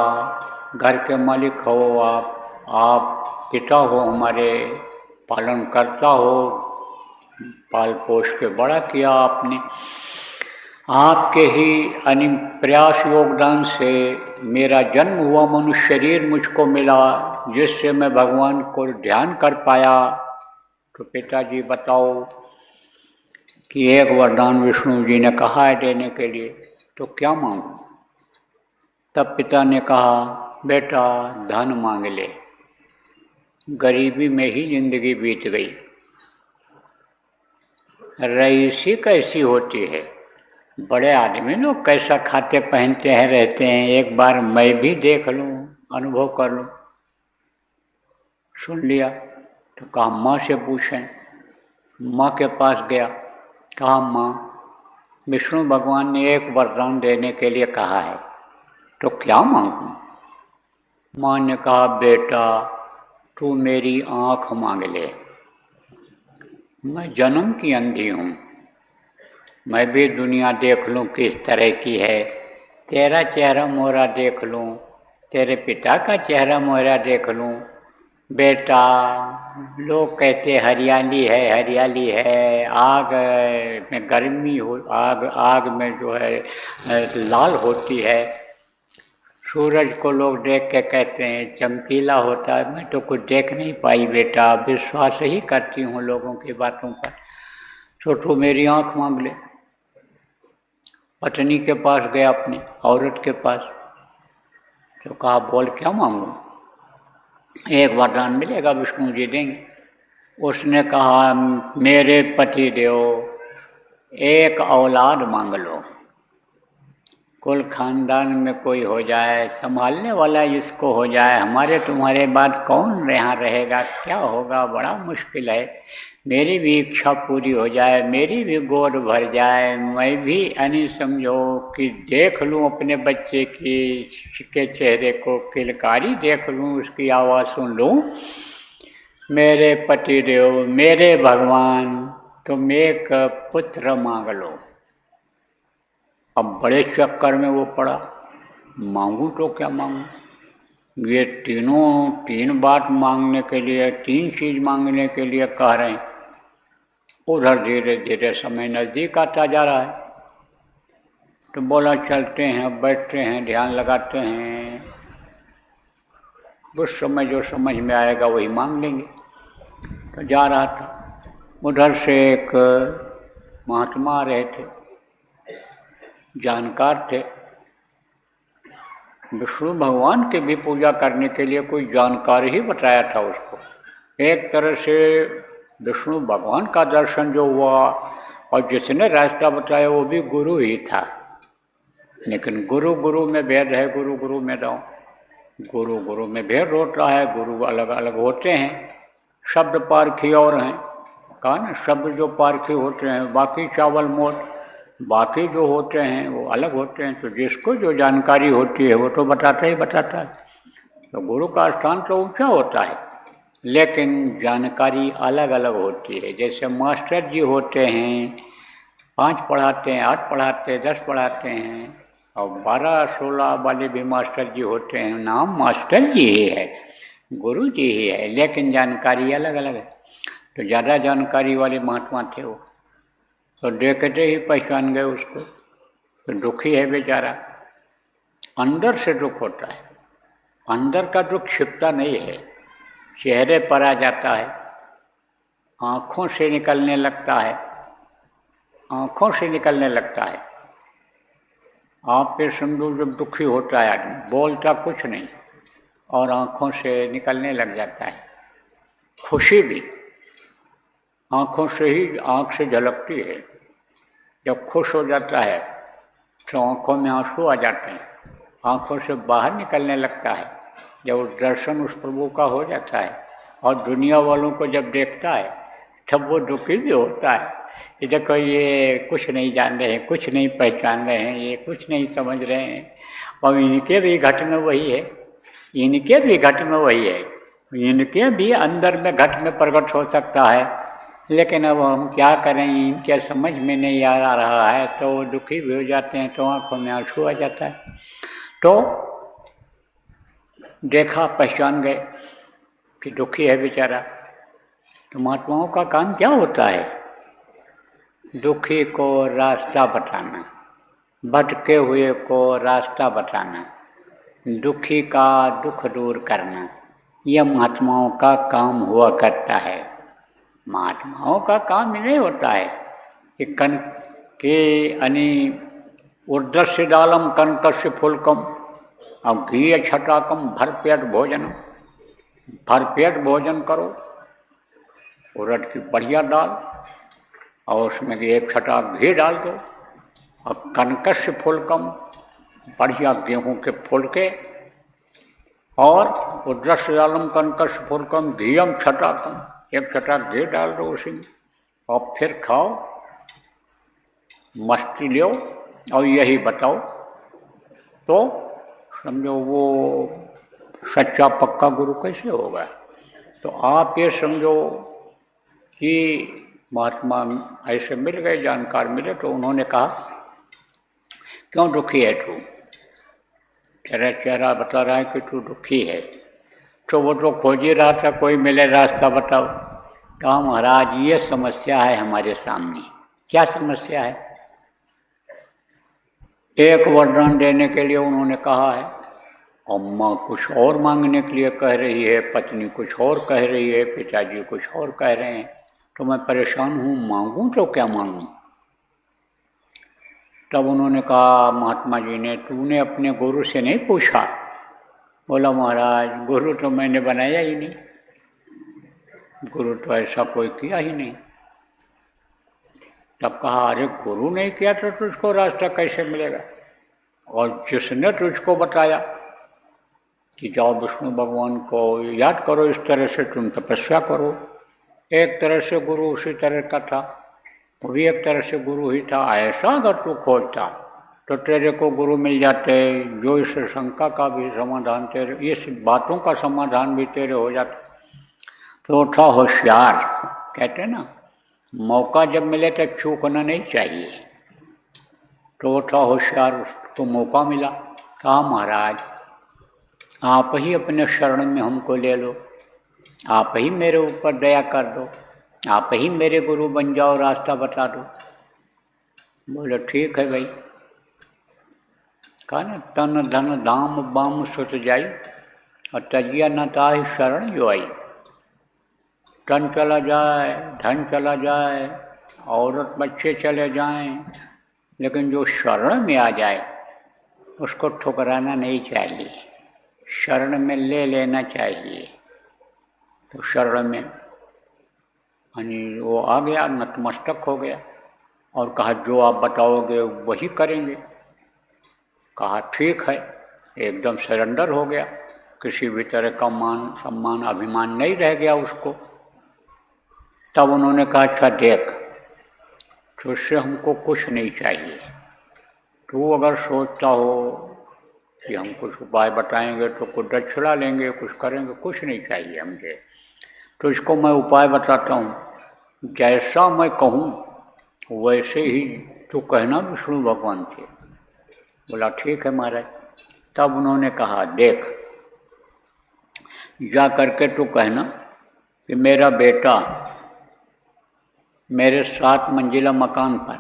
घर के मालिक हो आप पिता हो, हमारे पालन करता हो, पाल पोष के बड़ा किया आपने, आपके ही प्रयास योगदान से मेरा जन्म हुआ मनुष्य शरीर मुझको मिला, जिससे मैं भगवान को ध्यान कर पाया। तो पिताजी बताओ कि एक वरदान विष्णु जी ने कहा है देने के लिए, तो क्या मांगूं? तब पिता ने कहा, बेटा धन मांग ले, गरीबी में ही जिंदगी बीत गई। रईसी कैसी होती है, बड़े आदमी लोग कैसा खाते पहनते हैं रहते हैं, एक बार मैं भी देख लूं, अनुभव कर लूं। सुन लिया तो कहा माँ से पूछें। माँ के पास गया, कहा माँ विष्णु भगवान ने एक वरदान देने के लिए कहा है, तो क्या मांगूं? माँ ने कहा बेटा तू मेरी आँख मांग ले, मैं जन्म की अंधी हूँ, मैं भी दुनिया देख लूँ किस तरह की है, तेरा चेहरा मोहरा देख लूँ, तेरे पिता का चेहरा मोहरा देख लूँ। बेटा लोग कहते हरियाली है हरियाली है, आग में गर्मी हो, आग में जो है लाल होती है, सूरज को लोग देख के कहते हैं चमकीला होता है, मैं तो कुछ देख नहीं पाई बेटा, विश्वास ही करती हूँ लोगों की बातों पर, तो तू मेरी आँख मांग ले। पत्नी के पास गया, अपनी औरत के पास, तो कहा बोल क्या मांगूं? एक वरदान मिलेगा, विष्णु जी देंगे। उसने कहा मेरे पति देव एक औलाद मांग लो, कुल खानदान में कोई हो जाए, संभालने वाला जिसको हो जाए, हमारे तुम्हारे बाद कौन यहाँ रहेगा, क्या होगा, बड़ा मुश्किल है, मेरी भी इच्छा पूरी हो जाए, मेरी भी गोद भर जाए, मैं भी यानी समझो कि देख लूँ अपने बच्चे के चेहरे को, किलकारी देख लूँ, उसकी आवाज़ सुन लूँ। मेरे पतिदेव मेरे भगवान तुम एक पुत्र मांग लो। अब बड़े चक्कर में वो पड़ा, मांगू तो क्या मांगू, ये तीन बात मांगने के लिए, तीन चीज मांगने के लिए कह रहे हैं। उधर धीरे धीरे समय नज़दीक आता जा रहा है, तो बोला चलते हैं, बैठते हैं, ध्यान लगाते हैं, उस समय जो समझ में आएगा वही मांग लेंगे। तो जा रहा था, उधर से एक महात्मा आ रहे थे, जानकार थे, विष्णु भगवान की भी पूजा करने के लिए कोई जानकार ही बताया था उसको। एक तरह से विष्णु भगवान का दर्शन जो हुआ, और जिसने रास्ता बताया वो भी गुरु ही था, लेकिन गुरु गुरु में भेद है, गुरु गुरु में दो, गुरु गुरु में भेद होता है, गुरु अलग अलग होते हैं, शब्द पारखी और हैं, कहा ना, शब्द जो पारखी होते हैं, बाकी चावल मोट, बाकी जो होते हैं वो अलग होते हैं। तो जिसको जो जानकारी होती है वो तो बताता ही बताता है। तो गुरु का स्थान तो ऊंचा होता है, लेकिन जानकारी अलग अलग होती है। जैसे मास्टर जी होते हैं, 5 पढ़ाते हैं, 8 पढ़ाते हैं, 10 पढ़ाते हैं, और 12-16 वाले भी मास्टर जी होते हैं, नाम मास्टर जी ही है, गुरु जी ही है, लेकिन जानकारी अलग अलग है। तो ज़्यादा जानकारी वाले महात्मा थे वो, तो देखते ही पहचान गए उसको। तो दुखी है बेचारा, अंदर से दुख होता है, अंदर का दुख छिपता नहीं है, चेहरे पर आ जाता है, आँखों से निकलने लगता है, आँखों से निकलने लगता है। आप पे समझो जब दुखी होता है आदमी, बोलता कुछ नहीं और आँखों से निकलने लग जाता है। खुशी भी आँखों से ही, आँख से झलकती है। जब खुश हो जाता है तो आँखों में आंसू आ जाते हैं, आँखों से बाहर निकलने लगता है। जब उस दर्शन उस प्रभु का हो जाता है और दुनिया वालों को जब देखता है तब वो दुखी भी होता है कि देखो ये कुछ नहीं जान रहे हैं, कुछ नहीं पहचान रहे हैं, ये कुछ नहीं समझ रहे हैं, और इनके भी घट में वही है, इनके भी घट में वही है, इनके भी अंदर में घट में प्रकट हो सकता है, लेकिन अब हम क्या करें, इनके समझ में नहीं आ रहा है, तो वो दुखी भी हो जाते हैं, तो आँखों में आंसू आ जाता है। तो देखा, पहचान गए कि दुखी है बेचारा। तो महात्माओं का काम क्या होता है? दुखी को रास्ता बताना, भटके हुए को रास्ता बताना, दुखी का दुख दूर करना, यह महात्माओं का काम हुआ करता है। महात्माओं का काम नहीं होता है कि कन के अनि ऊर्ध्वस्य दालम कनकस्य फुलकम और घी छटाकम भरपेट भोजनम। भरपेट भोजन करो, उड़द की बढ़िया दाल और उसमें एक छटाक घी डाल दो, और कनकस्य फुलकम बढ़िया गेहूं के फुलके, और ऊर्ध्वस्य दालम कनकस्य फुलकम घीयम छटाकम, एक छटाक घी डाल दो उसी में, और फिर खाओ, मस्ती लो और यही बताओ, तो समझो वो सच्चा पक्का गुरु कैसे होगा। तो आप ये समझो कि महात्मा ऐसे मिल गए, जानकार मिले, तो उन्होंने कहा क्यों दुखी है तू, तेरा चेहरा बता रहा है कि तू दुखी है। तो वो तो खोज ही रहा था कोई मिले रास्ता बताओ। कहा महाराज ये समस्या है हमारे सामने। क्या समस्या है? एक वरदान देने के लिए उन्होंने कहा है, अम्मा कुछ और मांगने के लिए कह रही है, पत्नी कुछ और कह रही है, पिताजी कुछ और कह रहे हैं, तो मैं परेशान हूँ, मांगूं तो क्या मांगूं। तब उन्होंने कहा महात्मा जी ने, तूने अपने गुरु से नहीं पूछा? बोला महाराज गुरु तो मैंने बनाया ही नहीं, गुरु तो ऐसा कोई किया ही नहीं। तब कहा अरे गुरु नहीं किया तो तुझको रास्ता कैसे मिलेगा? और जिसने तुझको बताया कि जाओ विष्णु भगवान को याद करो, इस तरह से तुम तपस्या करो, एक तरह से गुरु उसी तरह का था, वो भी एक तरह से गुरु ही था। ऐसा अगर तू खोजता तो तेरे को गुरु मिल जाते, जो इस शंका का भी समाधान तेरे, इस बातों का समाधान भी तेरे हो जाता। तो था होशियार, कहते ना मौका जब मिले तो चूकना नहीं चाहिए। तो था होशियार, उसको मौका मिला। कहा महाराज आप ही अपने शरण में हमको ले लो, आप ही मेरे ऊपर दया कर दो, आप ही मेरे गुरु बन जाओ, रास्ता बता दो। बोले ठीक है भाई। कहा ना तन धन धाम बाम सुत जाई, और तजिया न ताहि शरण जो आई। तन चला जाए, धन चला जाए, औरत बच्चे चले जाएं, लेकिन जो शरण में आ जाए उसको ठुकराना नहीं चाहिए, शरण में ले लेना चाहिए। तो शरण में यानी वो आ गया, नतमस्तक हो गया और कहा जो आप बताओगे वही करेंगे। कहा ठीक है, एकदम सरेंडर हो गया, किसी भी तरह का मान सम्मान अभिमान नहीं रह गया उसको। तब उन्होंने कहा अच्छा देख, तुझसे हमको कुछ नहीं चाहिए, तू अगर सोचता हो कि हम कुछ उपाय बताएंगे तो कुछ दक्षिणा लेंगे, कुछ करेंगे, कुछ नहीं चाहिए हमसे। तो इसको मैं उपाय बताता हूँ, जैसा मैं कहूँ वैसे ही तो कहना विष्णु भगवान से। बोला ठीक है महाराज। तब उन्होंने कहा देख, जा करके तू कहना कि मेरा बेटा मेरे 7 मंजिला मकान पर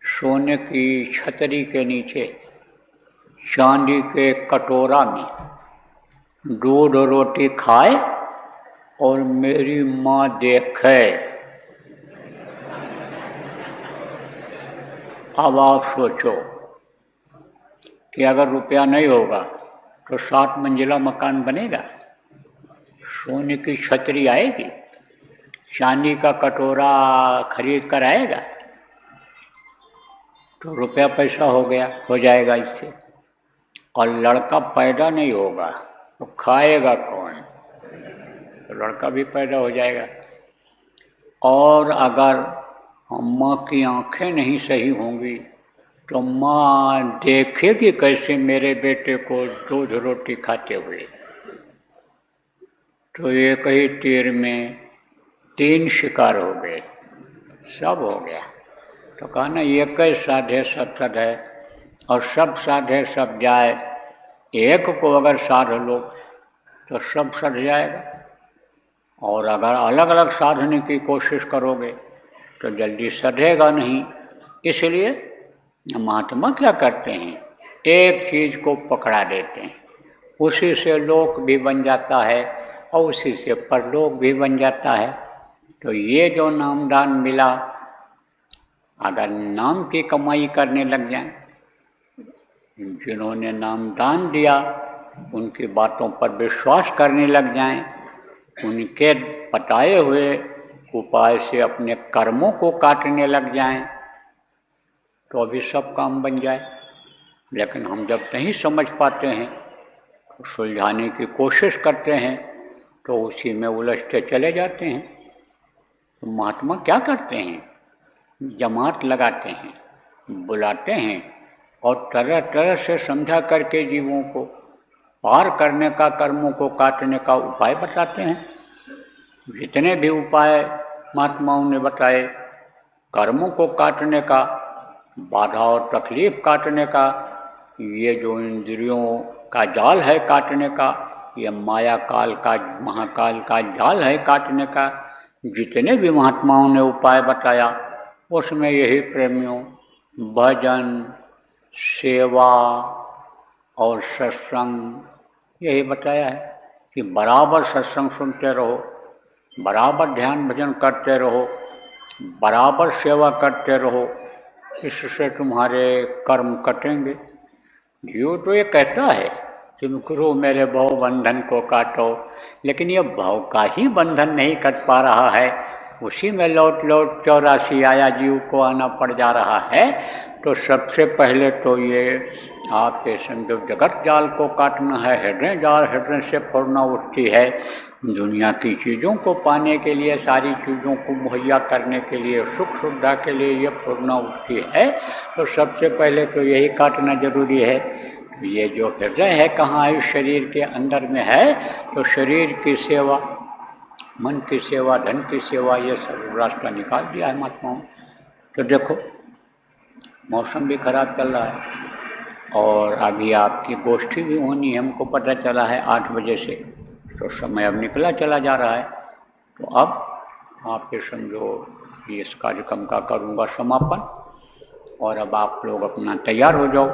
सोने की छतरी के नीचे चांदी के कटोरा में दूध रोटी खाए और मेरी माँ देखे। अब आप सोचो कि अगर रुपया नहीं होगा तो 7 मंजिला मकान बनेगा? सोने की छतरी आएगी? चांदी का कटोरा खरीद कर आएगा? तो रुपया पैसा हो गया, हो जाएगा इससे। और लड़का पैदा नहीं होगा तो खाएगा कौन? तो लड़का भी पैदा हो जाएगा। और अगर माँ की आंखें नहीं सही होंगी तो माँ देखेगी कैसे मेरे बेटे को दूध रोटी खाते हुए? तो एक ही तीर में 3 शिकार हो गए, सब हो गया। तो कहा ना एक ही साधे सब सद है, और सब साधे सब जाए, एक को अगर साध लो तो सब सध जाएगा, और अगर अलग अलग साधने की कोशिश करोगे तो जल्दी सधेगा नहीं। इसलिए महात्मा क्या करते हैं, एक चीज को पकड़ा देते हैं, उसी से लोक भी बन जाता है और उसी से परलोक भी बन जाता है। तो ये जो नामदान मिला, अगर नाम की कमाई करने लग जाएं, जिन्होंने नामदान दिया उनकी बातों पर विश्वास करने लग जाएं, उनके बताए हुए उपाय से अपने कर्मों को काटने लग जाएं, तो अभी सब काम बन जाए। लेकिन हम जब नहीं समझ पाते हैं तो सुलझाने की कोशिश करते हैं, तो उसी में उलझते चले जाते हैं। तो महात्मा क्या करते हैं, जमात लगाते हैं, बुलाते हैं और तरह तरह से समझा करके जीवों को पार करने का, कर्मों को काटने का उपाय बताते हैं। जितने भी उपाय महात्माओं ने बताए, कर्मों को काटने का, बाधा और तकलीफ काटने का, ये जो इंद्रियों का जाल है काटने का, ये माया काल का, महाकाल का जाल है काटने का, जितने भी महात्माओं ने उपाय बताया उसमें यही प्रेमियों भजन, सेवा और सत्संग यही बताया है कि बराबर सत्संग सुनते रहो, बराबर ध्यान भजन करते रहो, बराबर सेवा करते रहो, इससे तुम्हारे कर्म कटेंगे। जीव तो ये कहता है कि गुरु मेरे भव बंधन को काटो, लेकिन ये भव का ही बंधन नहीं कट पा रहा है, उसी में लौट लौट 84 आया जीव को आना पड़ जा रहा है। तो सबसे पहले तो ये आप ये समझो जगत जाल को काटना है, हृदय जाल हृदय से फोड़ना उठती है। दुनिया की चीज़ों को पाने के लिए, सारी चीज़ों को मुहैया करने के लिए, सुख सुविधा के लिए ये फोड़ना उठती है। तो सबसे पहले तो यही काटना जरूरी है। ये जो हृदय है कहाँ है, शरीर के अंदर में है, तो शरीर की सेवा, मन की सेवा, धन की सेवा, ये सब रास्ता निकाल दिया है महात्माओं। तो देखो मौसम भी खराब चल रहा है और अभी आपकी गोष्ठी भी होनी है, हमको पता चला है 8 बजे से, तो समय अब निकला चला जा रहा है। तो अब आप ये समझो कि इस कार्यक्रम का करूँगा समापन, और अब आप लोग अपना तैयार हो जाओ,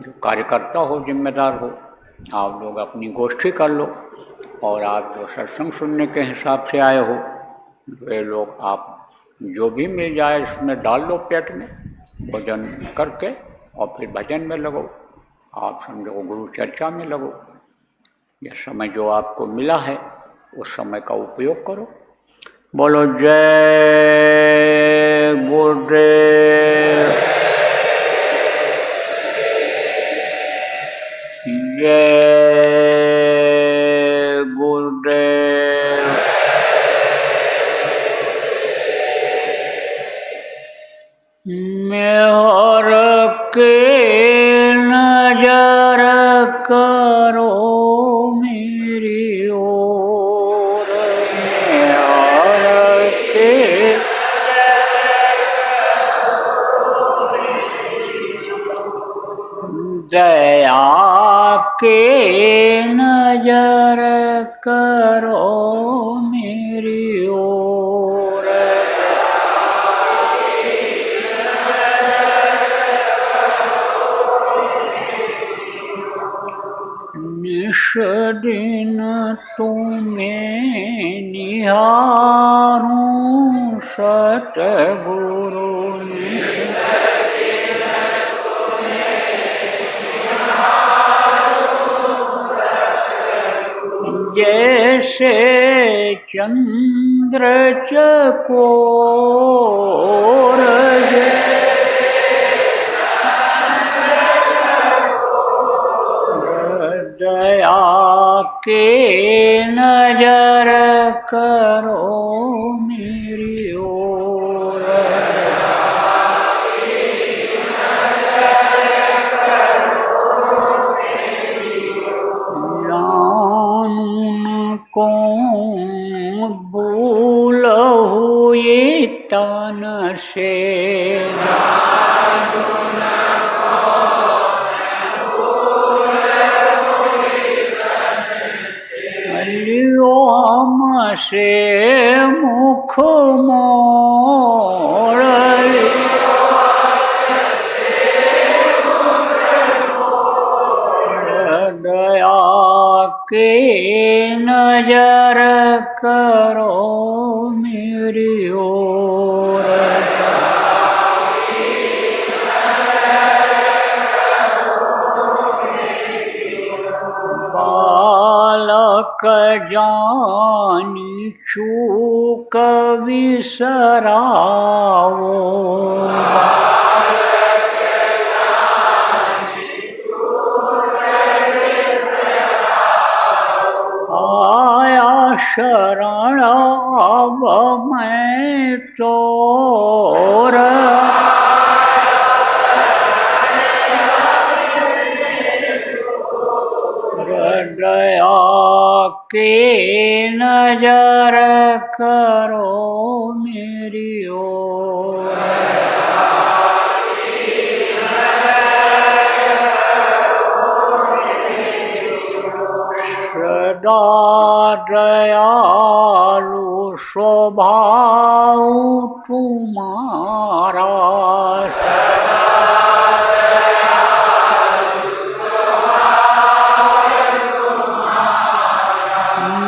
जो कार्यकर्ता हो, जिम्मेदार हो, आप लोग अपनी गोष्ठी कर लो, और आप जो सत्संग सुनने के हिसाब से आए हो, वे लोग आप जो भी मिल जाए इसमें डाल लो पेट में, भोजन करके और फिर भजन में लगो, आप समझो गुरु चर्चा में लगो। यह समय जो आपको मिला है उस समय का उपयोग करो। बोलो जय गुरुदेव, जय गुरुदेव। मेहर के नजर करो मेरी ओर, मेहर के दया के नजर करो मेरी ओर, निश दिन तुम्हें निहारूं सतगुरु, जैसे चंद्र चकोर, दया के नजर करो मेरी ओर, को भूलहु ये तन से, लियो हमसे मुख मोड़, के नजर करो मेरी ओर। बालक जानी चूक विसराओ, आया शरण अब मैं चोर। दया के नजर करो मेरी ओर। सदा दयालु स्वभाव तुम्हारा,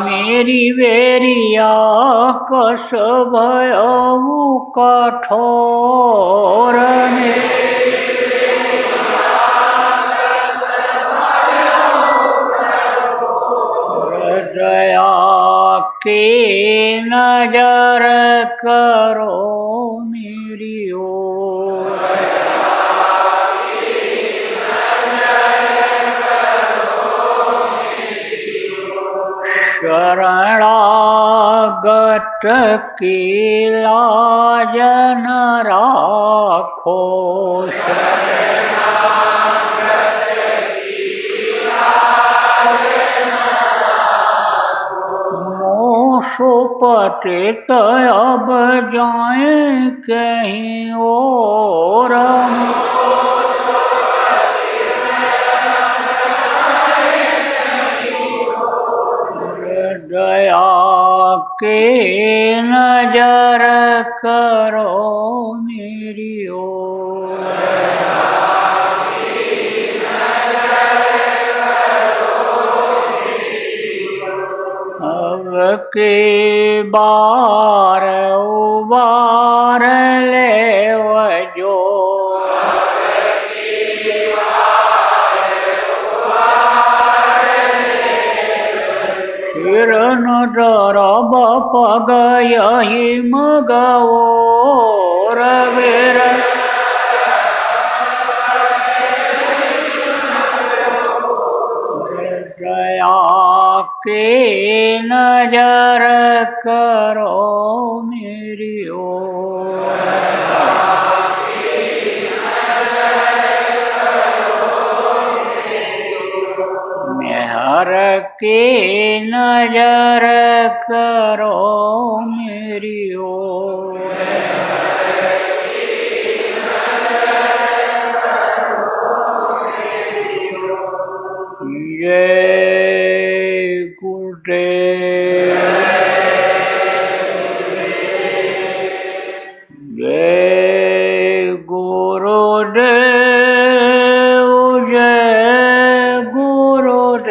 मेरी वेरिया कस भयऊ कठोर में। दया के नजर करो मेरी ओर। शरणागत की लाज न राखो, सुपतित अब जाए कहीं और। दया के नजर करो मेरी ओर। अब के बार उबार ले वजो, फिर न डरब पग यही मगओर। वीर दया के नजर करो मेरी ओर। मेहर के नजर करो मेरी ओर। जय गुरुदेव, जय गुरुदेव, जय गुरुदेव,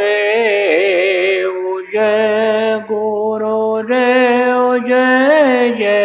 जय गुरुदेव, जय जय